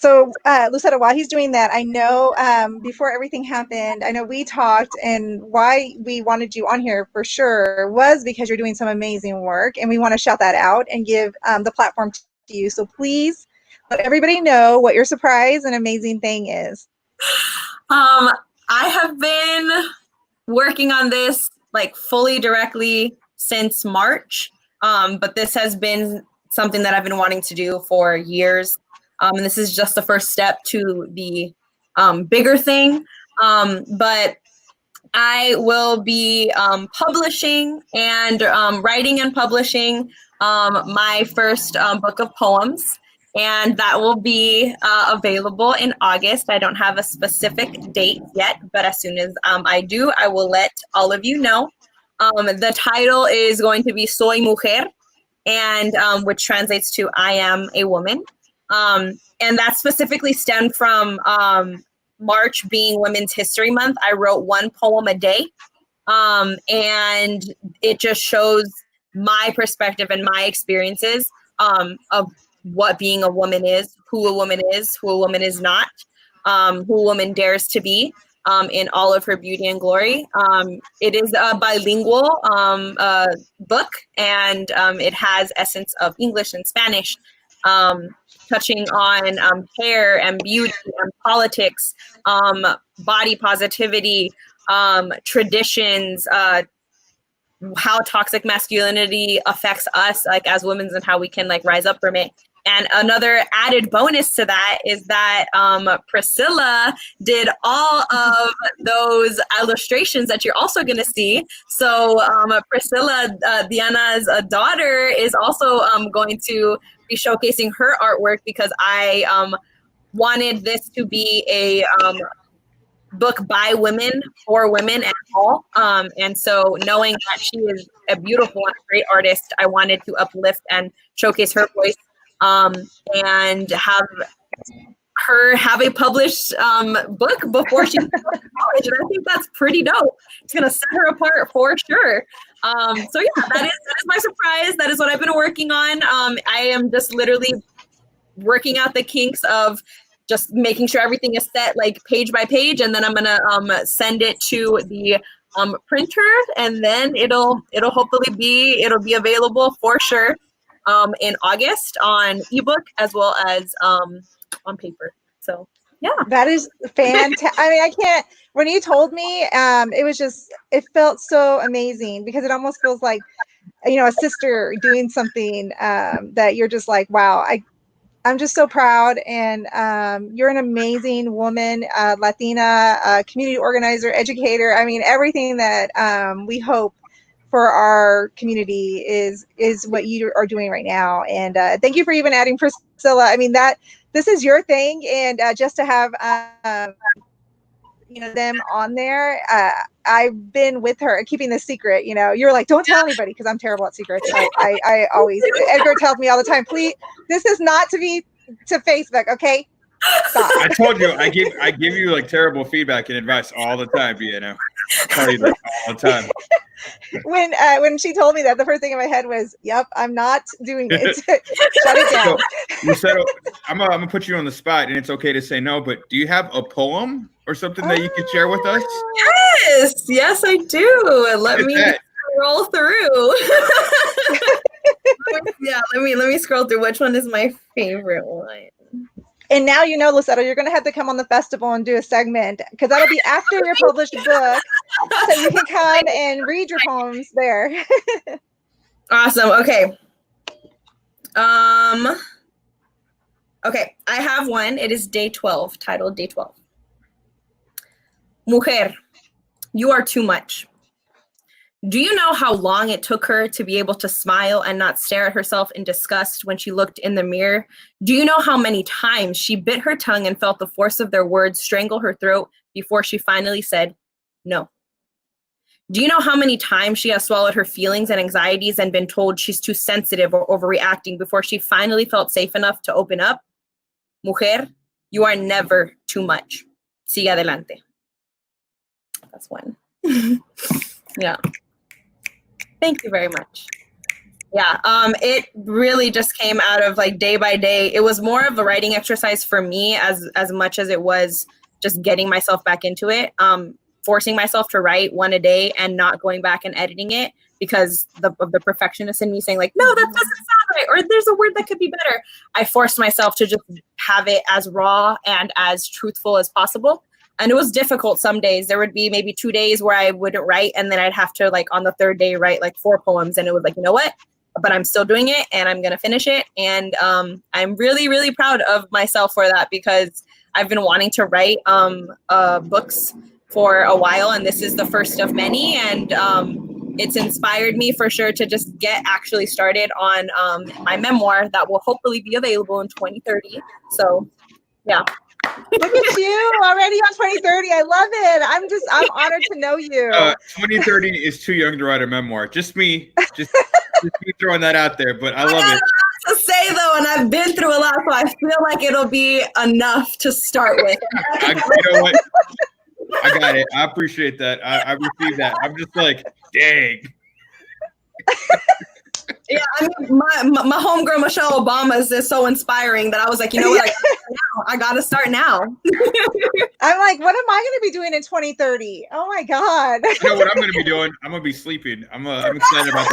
So, Lucero, while he's doing that, I know before everything happened, I know we talked, and why we wanted you on here for sure was because you're doing some amazing work, and we want to shout that out and give the platform to you. So please let everybody know what your surprise and amazing thing is. I have been working on this like fully directly since March, but this has been something that I've been wanting to do for years. And this is just the first step to the bigger thing. But I will be publishing and writing and publishing my first book of poems. And that will be available in August. I don't have a specific date yet, but as soon as I do, I will let all of you know. The title is going to be Soy Mujer, and which translates to I am a woman. And that specifically stemmed from March being Women's History Month. I wrote one poem a day, and it just shows my perspective and my experiences of what being a woman is, who a woman is not, who a woman dares to be in all of her beauty and glory. It is a bilingual book, and it has essence of English and Spanish, touching on hair and beauty and politics, body positivity, traditions, how toxic masculinity affects us like as women, and how we can like rise up from it. And another added bonus to that is that Priscilla did all of those illustrations that you're also going to see. So Priscilla, Deanna's daughter, is also going to be showcasing her artwork, because I wanted this to be a book by women for women at all. And so knowing that she is a beautiful and great artist, I wanted to uplift and showcase her voice, and have her have a published book before she goes to college. And I think that's pretty dope. It's going to set her apart for sure. So yeah, that is my surprise. That is what I've been working on. I am just literally working out the kinks of just making sure everything is set like page by page, and then I'm gonna send it to the printer, and then it'll hopefully be available for sure. in August on ebook as well as on paper. So yeah, that is fantastic. I mean, I can't. When you told me, it was just, it felt so amazing because it almost feels like, you know, a sister doing something that you're just like, wow, I'm just so proud. And you're an amazing woman, Latina, community organizer, educator. I mean, everything that we hope for our community is what you are doing right now. And thank you for even adding Priscilla. I mean, this is your thing. And just to have, you know, them on there. I've been with her keeping this secret. You know, you're like, don't tell anybody because I'm terrible at secrets. I always, Edgar tells me all the time, please, this is not to be to Facebook. Okay. Stop. I told you, I give you like terrible feedback and advice all the time, Deanna. I tell you that all the time. When she told me that, the first thing in my head was, "Yep, I'm not doing it. Shut it down." So, Lucero, I'm gonna put you on the spot, and it's okay to say no. But do you have a poem or something that you could share with us? Yes, I do. Let me scroll through. Yeah, let me scroll through. Which one is my favorite one? And now you know, Lucero, you're going to have to come on the festival and do a segment because that'll be after your published book, so you can come and read your poems there. Awesome. Okay. Okay, I have one. It is day 12, titled Day 12. Mujer, you are too much. Do you know how long it took her to be able to smile and not stare at herself in disgust when she looked in the mirror? Do you know how many times she bit her tongue and felt the force of their words strangle her throat before she finally said no? Do you know how many times she has swallowed her feelings and anxieties and been told she's too sensitive or overreacting before she finally felt safe enough to open up? Mujer, you are never too much. Sigue adelante. That's one. Yeah. Thank you very much. Yeah, it really just came out of like day by day. It was more of a writing exercise for me as much as it was just getting myself back into it. Forcing myself to write one a day and not going back and editing it because of the perfectionist in me saying like, no, that doesn't sound right, or there's a word that could be better. I forced myself to just have it as raw and as truthful as possible. And it was difficult some days. There would be maybe 2 days where I wouldn't write, and then I'd have to like on the third day write like 4 poems, and it was like, you know what? But I'm still doing it and I'm gonna finish it. And I'm really, really proud of myself for that because I've been wanting to write books for a while, and this is the first of many. And it's inspired me for sure to just get actually started on my memoir that will hopefully be available in 2030. So yeah. Look at you already on 2030. I love it. I'm honored to know you. 2030 is too young to write a memoir. Just me throwing that out there, but I love it. To say though, and I've been through a lot, so I feel like it'll be enough to start with. You know what? I got it. I appreciate that. I received that. I'm just like, dang. Yeah, I mean, my homegirl Michelle Obama is so inspiring that I was like, you know what, I gotta start now. I'm like, what am I going to be doing in 2030? Oh my God! You know what I'm going to be doing? I'm going to be sleeping. I'm excited about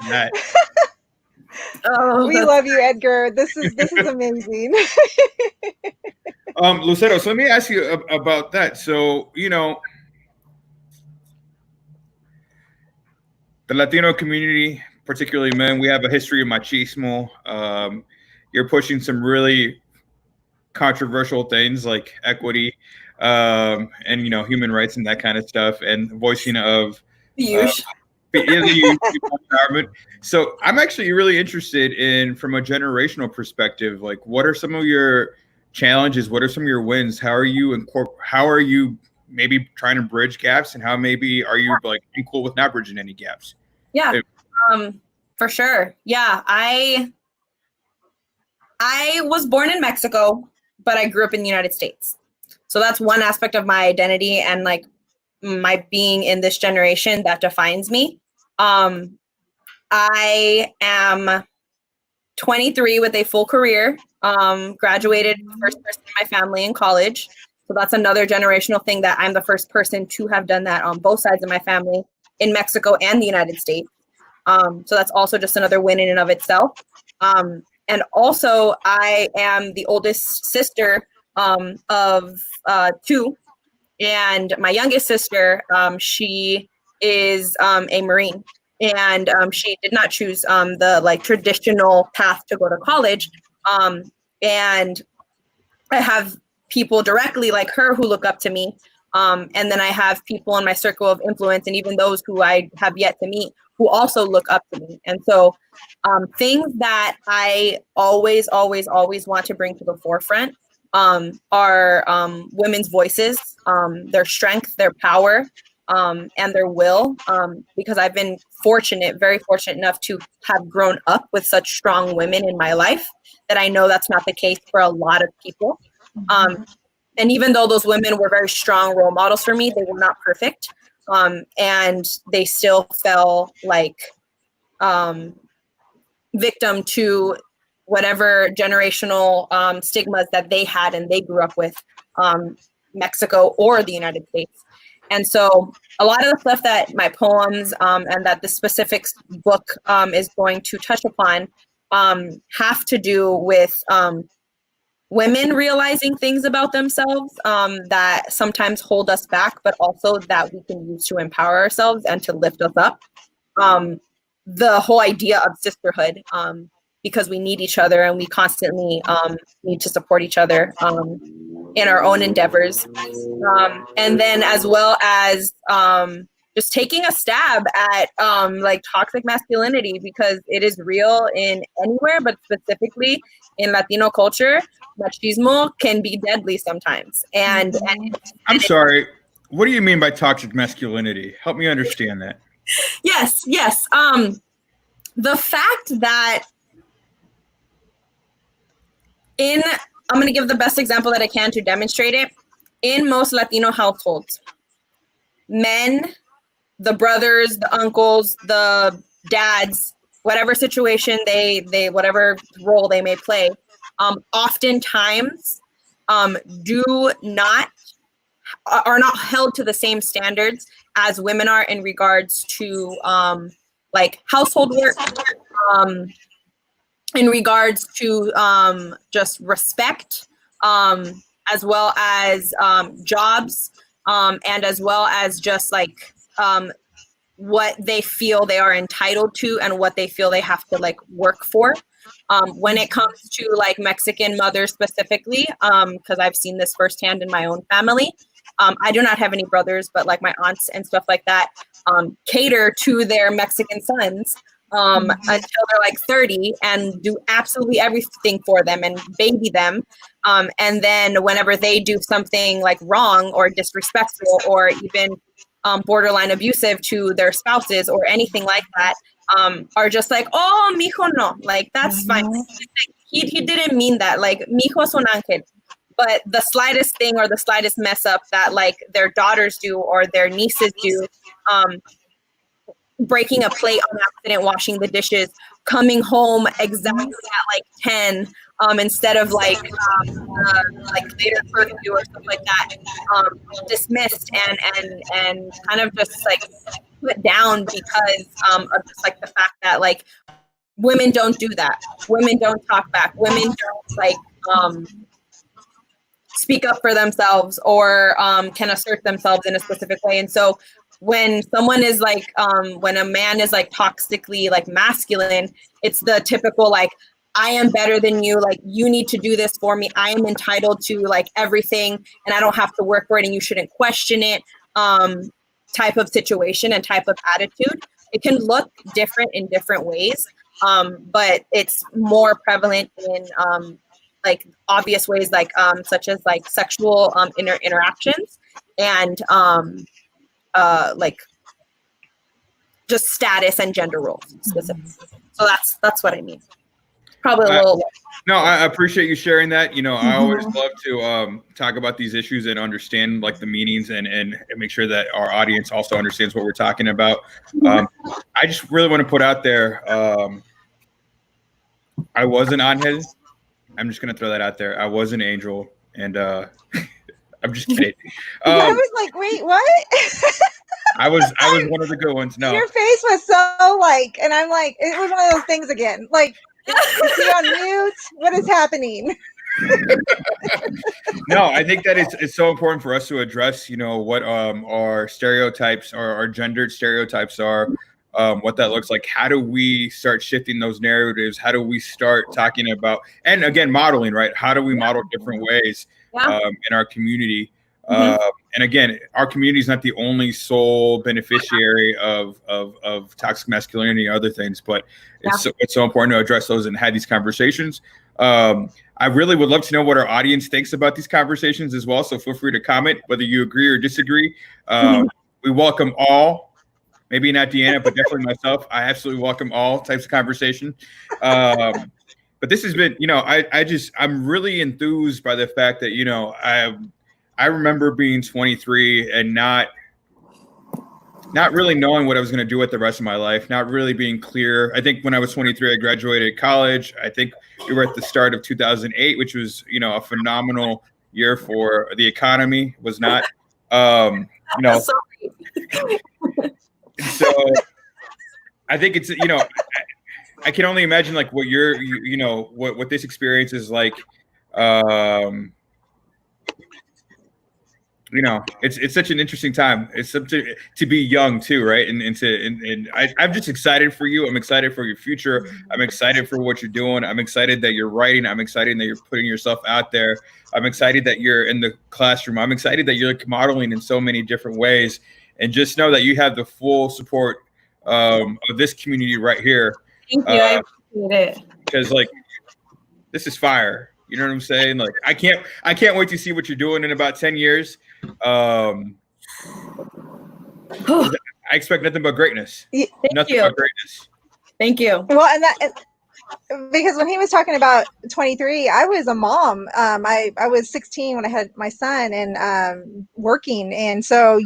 that. Oh, we love you, Edgar. This is amazing. Lucero, so let me ask you about that. So, you know, the Latino community, particularly men, we have a history of machismo. You're pushing some really controversial things like equity and, you know, human rights and that kind of stuff, and voicing of empowerment. So I'm actually really interested in, from a generational perspective, like what are some of your challenges? What are some of your wins? How are you maybe trying to bridge gaps, and how maybe are you like equal with not bridging any gaps? Yeah, for sure. Yeah, I was born in Mexico, but I grew up in the United States. So that's one aspect of my identity and like my being in this generation that defines me. I am 23 with a full career, graduated first person in my family in college. So that's another generational thing, that I'm the first person to have done that on both sides of my family in Mexico and the United States. So that's also just another win in and of itself. And also, I am the oldest sister of two, and my youngest sister, she is a Marine, and she did not choose the like traditional path to go to college. And I have people directly like her who look up to me. And then I have people in my circle of influence, and even those who I have yet to meet, who also look up to me. And so things that I always want to bring to the forefront are women's voices, their strength, their power, and their will, because I've been very fortunate enough to have grown up with such strong women in my life that I know that's not the case for a lot of people. And even though those women were very strong role models for me, they were not perfect. And they still fell like victim to whatever generational stigmas that they had and they grew up with, Mexico or the United States. And so a lot of the stuff that my poems and that the specific book is going to touch upon have to do with women realizing things about themselves that sometimes hold us back, but also that we can use to empower ourselves and to lift us up. The whole idea of sisterhood, because we need each other and we constantly need to support each other in our own endeavors. And then as well as just taking a stab at like toxic masculinity, because it is real in anywhere, but specifically in Latino culture, machismo can be deadly sometimes. And I'm sorry, what do you mean by toxic masculinity? Help me understand that. Yes. The fact that I'm going to give the best example that I can to demonstrate it. In most Latino households, men, the brothers, the uncles, the dads, whatever situation they whatever role they may play, oftentimes are not held to the same standards as women are in regards to like household work, in regards to just respect, as well as jobs, and as well as just like what they feel they are entitled to and what they feel they have to like work for. When it comes to like Mexican mothers specifically, because I've seen this firsthand in my own family. I do not have any brothers, but like my aunts and stuff like that cater to their Mexican sons until they're like 30 and do absolutely everything for them and baby them. And then whenever they do something like wrong or disrespectful or even borderline abusive to their spouses or anything like that, are just like, oh, mijo no, like that's fine. He didn't mean that. Like, mijo es un ángel. But the slightest thing or the slightest mess up that like their daughters do or their nieces do, breaking a plate on accident, washing the dishes, coming home exactly at like 10, instead of like later curfew or stuff like that, dismissed and kind of just like put down because of just like the fact that like women don't do that. Women don't talk back. Women don't like speak up for themselves or can assert themselves in a specific way. And so when someone is like, when a man is like toxically like masculine, it's the typical like, I am better than you, like you need to do this for me. I am entitled to like everything and I don't have to work for it and you shouldn't question it type of situation and type of attitude. It can look different in different ways, but it's more prevalent in like obvious ways, like such as like sexual interactions and like just status and gender roles specifically. So that's what I mean. Probably a little. No, I appreciate you sharing that. You know, I always love to talk about these issues and understand like the meanings and make sure that our audience also understands what we're talking about. I just really want to put out there, I was an angel. I'm just going to throw that out there. I was an angel and I I'm just kidding. I was like, wait, what? I was one of the good ones. No, your face was so like, and I'm like, it was one of those things again. Like, is he on mute? What is happening? No, I think that it's so important for us to address, what our stereotypes, our gendered stereotypes are, what that looks like. How do we start shifting those narratives? How do we start talking about, and again, modeling, right? How do we model different ways in our community? And again, our community is not the only sole beneficiary of toxic masculinity and other things, but it's so important to address those and have these conversations. I really would love to know what our audience thinks about these conversations as well. So feel free to comment whether you agree or disagree. We welcome all, maybe not Deanna, but definitely myself. I absolutely welcome all types of conversation. But this has been, I'm really enthused by the fact that, I remember being 23 and not really knowing what I was going to do with the rest of my life, not really being clear. I think when I was 23, I graduated college. I think we were at the start of 2008, which was, a phenomenal year for the economy. Was not, So I think it's, I can only imagine like what what this experience is like. It's such an interesting time. It's something to be young too, right? And I'm just excited for you. I'm excited for your future. I'm excited for what you're doing. I'm excited that you're writing. I'm excited that you're putting yourself out there. I'm excited that you're in the classroom. I'm excited that you're modeling in so many different ways. And just know that you have the full support of this community right here. Thank you. I appreciate it. Because this is fire. You know what I'm saying? Like I can't wait to see what you're doing in about 10 years. I expect nothing but greatness. Nothing but greatness. Thank you. Well, and because when he was talking about 23, I was a mom. I was 16 when I had my son and working, and so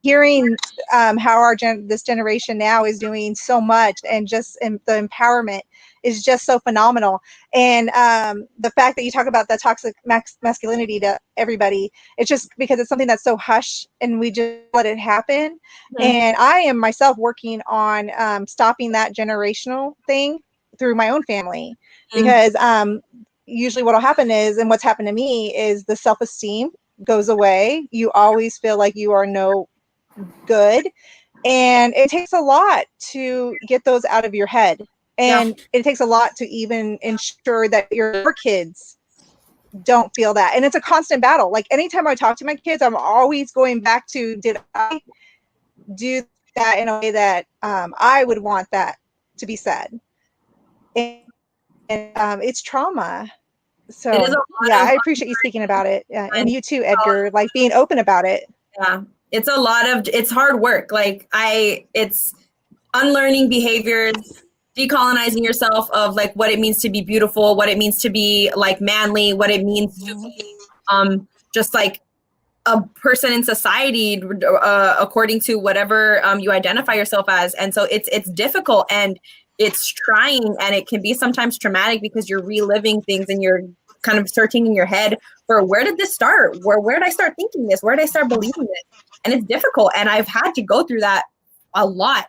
hearing how this generation now is doing so much, and just the empowerment is just so phenomenal. And the fact that you talk about the toxic masculinity to everybody, it's just because it's something that's so hush and we just let it happen. And I am myself working on stopping that generational thing through my own family, because usually what'll happen is, and what's happened to me is, the self-esteem goes away. You always feel like you are no good, and it takes a lot to get those out of your head. And it takes a lot to even ensure that your kids don't feel that. And it's a constant battle. Like anytime I talk to my kids, I'm always going back to, did I do that in a way that I would want that to be said? And it's trauma. So I appreciate you speaking about it. And you too, Edgar, like being open about it. Yeah, it's hard work. Like it's unlearning behaviors, decolonizing yourself of like what it means to be beautiful, what it means to be like manly, what it means to be just like a person in society according to whatever you identify yourself as. And so it's difficult and it's trying, and it can be sometimes traumatic because you're reliving things and you're kind of searching in your head for, where did this start? Where did I start thinking this? Where did I start believing this? And it's difficult. And I've had to go through that a lot.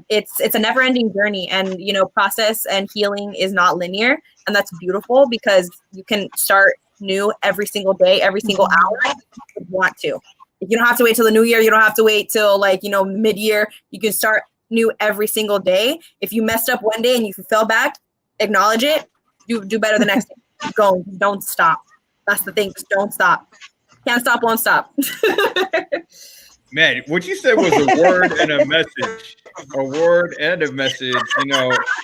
It's a never ending journey, and, process and healing is not linear. And that's beautiful because you can start new every single day, every single hour if you want to. You don't have to wait till the new year. You don't have to wait till mid-year. You can start new every single day. If you messed up one day and you fell back, acknowledge it. Do better the next day. Keep going. Don't stop. That's the thing. Just don't stop. Can't stop, won't stop. Man, what you said was a word and a message. A word and a message.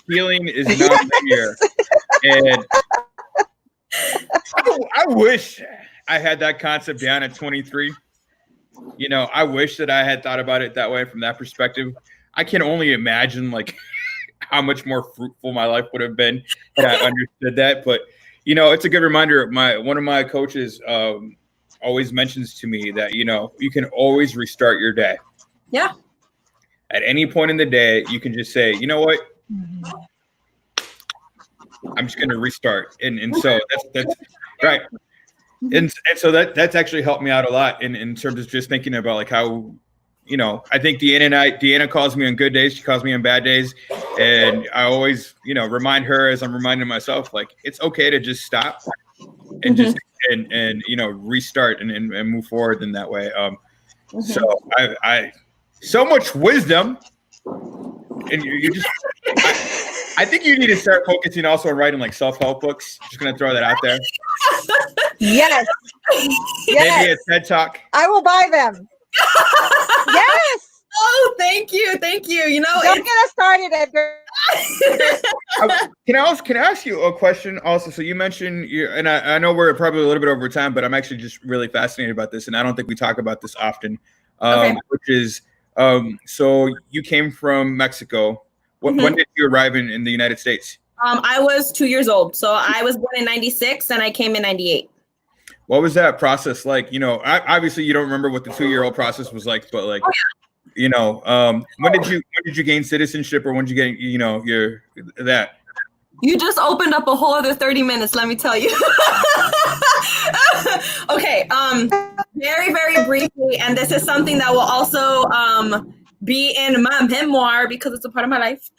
Healing is not linear. And I wish I had that concept down at 23. I wish that I had thought about it that way, from that perspective. I can only imagine how much more fruitful my life would have been had I understood that. But it's a good reminder. One of my coaches always mentions to me that you can always restart your day. Yeah. At any point in the day, you can just say, you know what? I'm just going to restart. And so that's right. And so that's actually helped me out a lot in terms of just thinking about like how, you know, I think Deanna calls me on good days. She calls me on bad days. And I always, you know, remind her as I'm reminding myself, like, it's okay to just stop and just, and, you know, restart and move forward in that way. So I so much wisdom, and you just, I think you need to start focusing also on writing like self-help books. Just going to throw that out there. Yes. Maybe a TED Talk. I will buy them. Yes. Oh, thank you. You know, Don't get us started, Edgar. Can I ask you a question also? So you mentioned and I know we're probably a little bit over time, but I'm actually just really fascinated about this, and I don't think we talk about this often. Which is, so you came from Mexico. When did you arrive in the United States? I was 2 years old, so I was born in '96 and I came in '98. What was that process like? You know, obviously you don't remember what the 2-year-old process was like, but like, you know, when did you gain citizenship, or when did you get, you know, that? You just opened up a whole other 30 minutes, let me tell you. Okay, very, very briefly, and this is something that will also be in my memoir because it's a part of my life.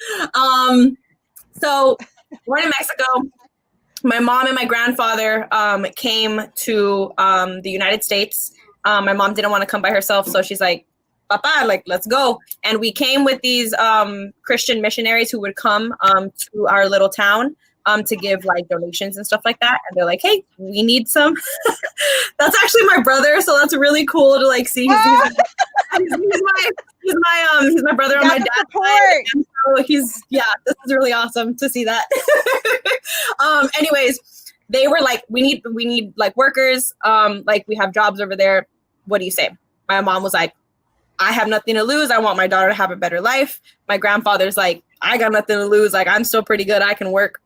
So, born in Mexico, my mom and my grandfather came to the United States. My mom didn't want to come by herself, so she's like, Papa, like, let's go. And we came with these Christian missionaries who would come to our little town to give like donations and stuff like that. And they're like, hey, we need some. That's actually my brother, so that's really cool to like see. He's my brother on my dad's side. And so this is really awesome to see that. Anyways, they were like, we need like workers. Like, we have jobs over there. What do you say? My mom was like, I have nothing to lose. I want my daughter to have a better life. My grandfather's like, I got nothing to lose. Like, I'm still pretty good. I can work.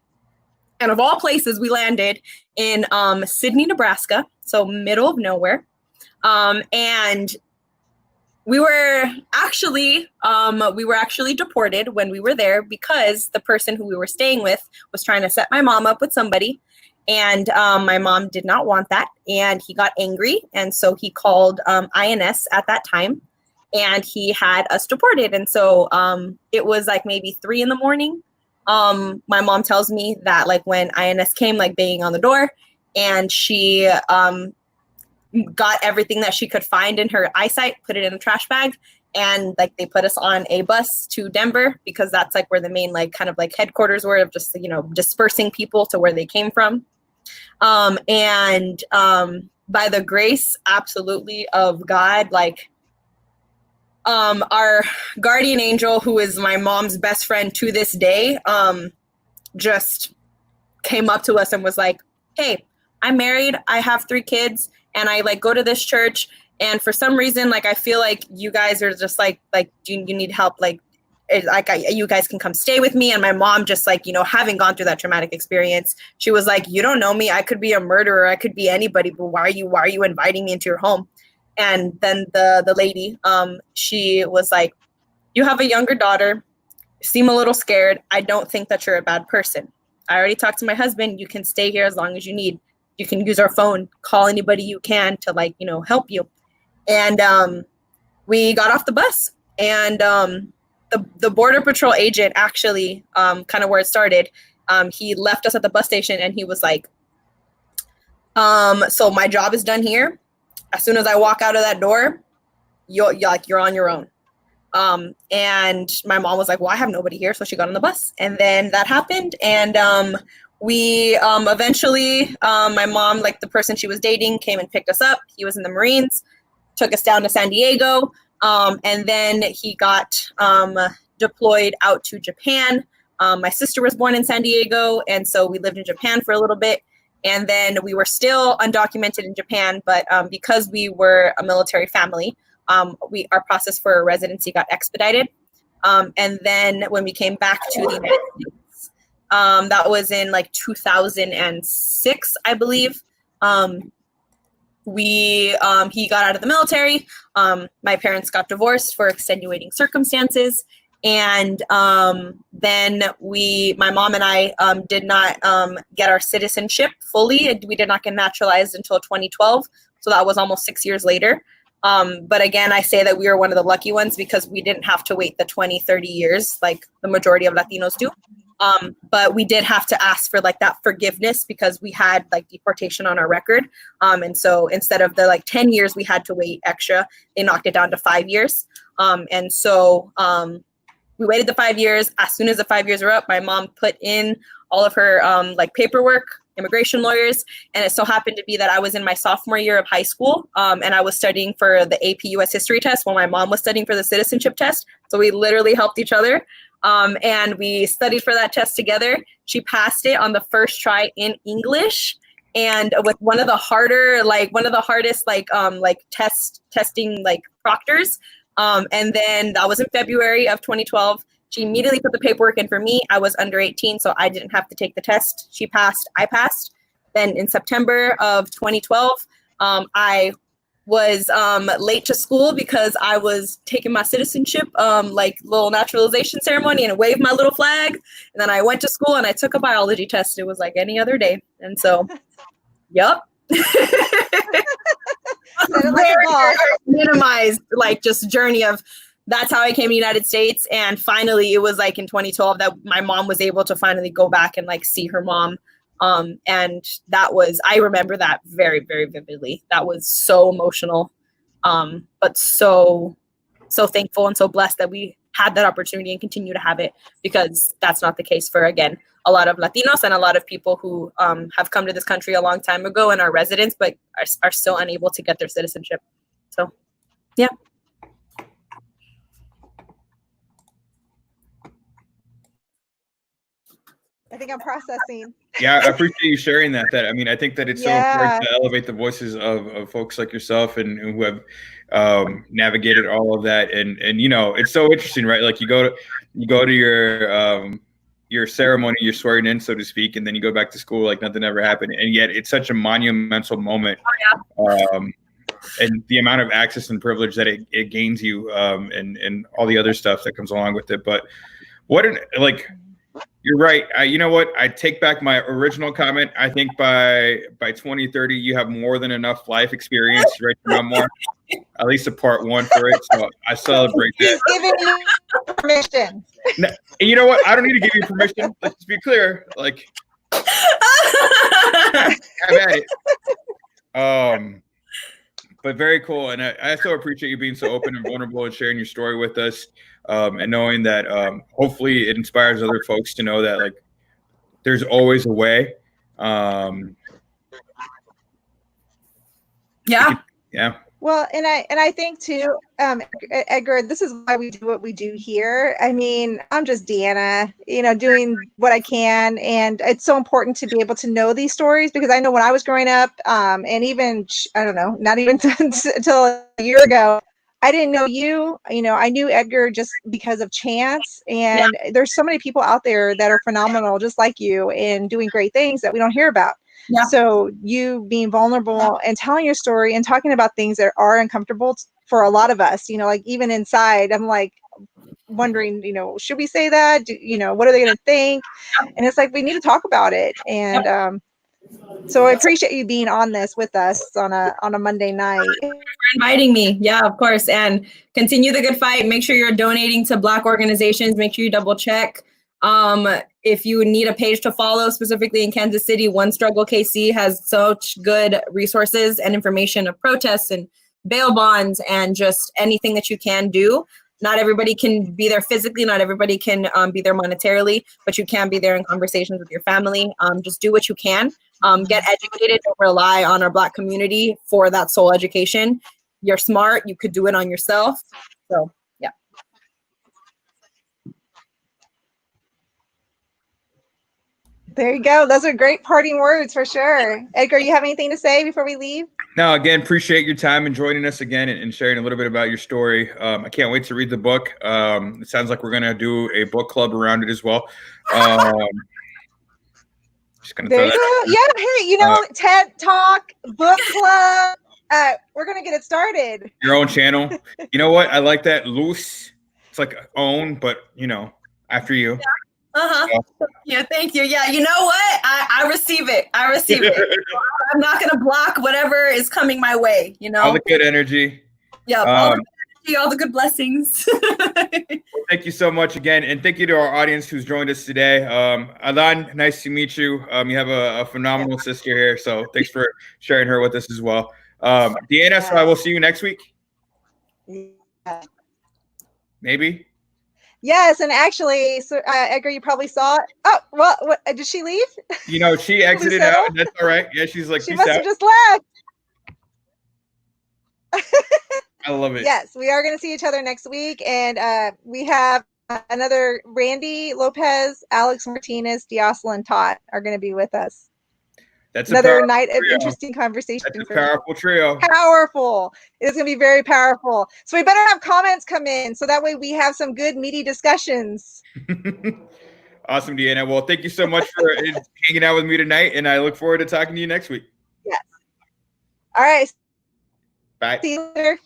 And of all places, we landed in Sydney, Nebraska. So middle of nowhere. And we were actually deported when we were there because the person who we were staying with was trying to set my mom up with somebody. And my mom did not want that. And he got angry. And so he called INS at that time. And he had us deported. And so it was like maybe 3 a.m. My mom tells me that like when INS came, like banging on the door, and she got everything that she could find in her eyesight, put it in a trash bag, and like they put us on a bus to Denver because that's like where the main like kind of like headquarters were of just, you know, dispersing people to where they came from. And by the grace, absolutely, of God, like our guardian angel, who is my mom's best friend to this day, just came up to us and was like, hey, I'm married, I have 3 kids, and I like go to this church, and for some reason, like I feel like you guys are just like you need help, like you guys can come stay with me. And my mom, just like, you know, having gone through that traumatic experience, she was like, you don't know me, I could be a murderer, I could be anybody, but why are you inviting me into your home? And then the lady, she was like, you have a younger daughter, seem a little scared. I don't think that you're a bad person. I already talked to my husband. You can stay here as long as you need. You can use our phone, call anybody you can to like, you know, help you. And we got off the bus, and the Border Patrol agent actually, kind of where it started, he left us at the bus station and he was like, so my job is done here. As soon as I walk out of that door, you're on your own. And my mom was like, well, I have nobody here. So she got on the bus, and then that happened. And we eventually, my mom, like the person she was dating, came and picked us up. He was in the Marines, took us down to San Diego. And then he got deployed out to Japan. My sister was born in San Diego, and so we lived in Japan for a little bit. And then we were still undocumented in Japan, but because we were a military family, our process for residency got expedited. And then when we came back to the United States, that was in like 2006, I believe. He got out of the military. My parents got divorced for extenuating circumstances. And then my mom and I did not get our citizenship fully. We did not get naturalized until 2012. So that was almost 6 years later. But again, I say that we were one of the lucky ones because we didn't have to wait the 20, 30 years like the majority of Latinos do. But we did have to ask for like that forgiveness because we had like deportation on our record. And so instead of the like 10 years we had to wait extra, they knocked it down to 5 years. And so we waited the 5 years. As soon as the 5 years were up, my mom put in all of her like paperwork, immigration lawyers, and it so happened to be that I was in my sophomore year of high school, and I was studying for the AP US history test while my mom was studying for the citizenship test. So we literally helped each other, and we studied for that test together. She passed it on the first try in English, and with one of the hardest testing like proctors. And then that was in February of 2012. She immediately put the paperwork in for me. I was under 18, so I didn't have to take the test. She passed, I passed. Then in September of 2012, I was late to school because I was taking my citizenship, like little naturalization ceremony, and waved my little flag. And then I went to school and I took a biology test. It was like any other day. And so, yep. Very minimized like just journey of that's how I came to the United States. And finally it was like in 2012 that my mom was able to finally go back and like see her mom. And that was, I remember that very, very vividly. That was so emotional, but so thankful and so blessed that we had that opportunity and continue to have it, because that's not the case for, again, a lot of Latinos and a lot of people who have come to this country a long time ago and are residents, but are still unable to get their citizenship. So, yeah. I think I'm processing. Yeah, I appreciate you sharing that. I mean, I think that it's so important to elevate the voices of folks like yourself and who have navigated all of that. And you know, it's so interesting, right? Like you go to your ceremony, you're swearing in, so to speak, and then you go back to school like nothing ever happened. And yet it's such a monumental moment. And the amount of access and privilege that it gains you, and all the other stuff that comes along with it. But you're right. You know what? I take back my original comment. I think by 2030, you have more than enough life experience to write your memoir, at least a part one for it. So I celebrate that. He's giving you permission. No, and you know what? I don't need to give you permission. Let's just be clear. Like, have at it. But very cool. And I so appreciate you being so open and vulnerable and sharing your story with us. And knowing that hopefully it inspires other folks to know that like there's always a way. Yeah. Well, and I think too, Edgar, this is why we do what we do here. I mean, I'm just Deanna, doing what I can, and it's so important to be able to know these stories, because I know when I was growing up, and even I don't know, not even until a year ago, I didn't know you. I knew Edgar just because of chance, and there's so many people out there that are phenomenal, just like you, and doing great things that we don't hear about. Yeah. So you being vulnerable and telling your story and talking about things that are uncomfortable for a lot of us, like even inside, I'm like wondering, should we say that? What are they going to think? And it's like, we need to talk about it. And so I appreciate you being on this with us on a Monday night. For inviting me. Yeah, of course. And continue the good fight. Make sure you're donating to Black organizations. Make sure you double check. If you need a page to follow, specifically in Kansas City, One Struggle KC has such good resources and information of protests and bail bonds and just anything that you can do. Not everybody can be there physically. Not everybody can be there monetarily, but you can be there in conversations with your family. Just do what you can. Get educated. Don't rely on our Black community for that soul education. You're smart. You could do it on yourself. So, yeah. There you go. Those are great parting words for sure. Edgar, you have anything to say before we leave? No, again, appreciate your time and joining us again and sharing a little bit about your story. I can't wait to read the book. It sounds like we're going to do a book club around it as well. Just gonna there you go. Yeah, hey, TED Talk, book club. We're going to get it started. Your own channel. You know what? I like that. Loose It's like own, but you know, after you. Yeah, thank you. Yeah, you know what? I receive it. I receive it. I'm not gonna block whatever is coming my way. You know, all the good energy. Yeah, all the good energy, all the good blessings. Well, thank you so much again, and thank you to our audience who's joined us today. Alan, nice to meet you. You have a phenomenal sister here, so thanks for sharing her with us as well. Deanna, so I will see you next week. Yeah. Maybe. Yes, and actually, so Edgar, you probably saw it. Oh, well, what, did she leave? You know, she exited Lucero? out, and that's all right. Yeah, she's like, She peace must out. have just left. I love it. Yes, we are going to see each other next week, and we have another Randy Lopez, Alex Martinez, Dioselin Todd are going to be with us. That's another night of interesting conversation. That's a powerful trio. Powerful. It's going to be very powerful. So we better have comments come in so that way we have some good meaty discussions. Awesome, Deanna. Well, thank you so much for hanging out with me tonight, and I look forward to talking to you next week. Yes. All right. Bye. See you later.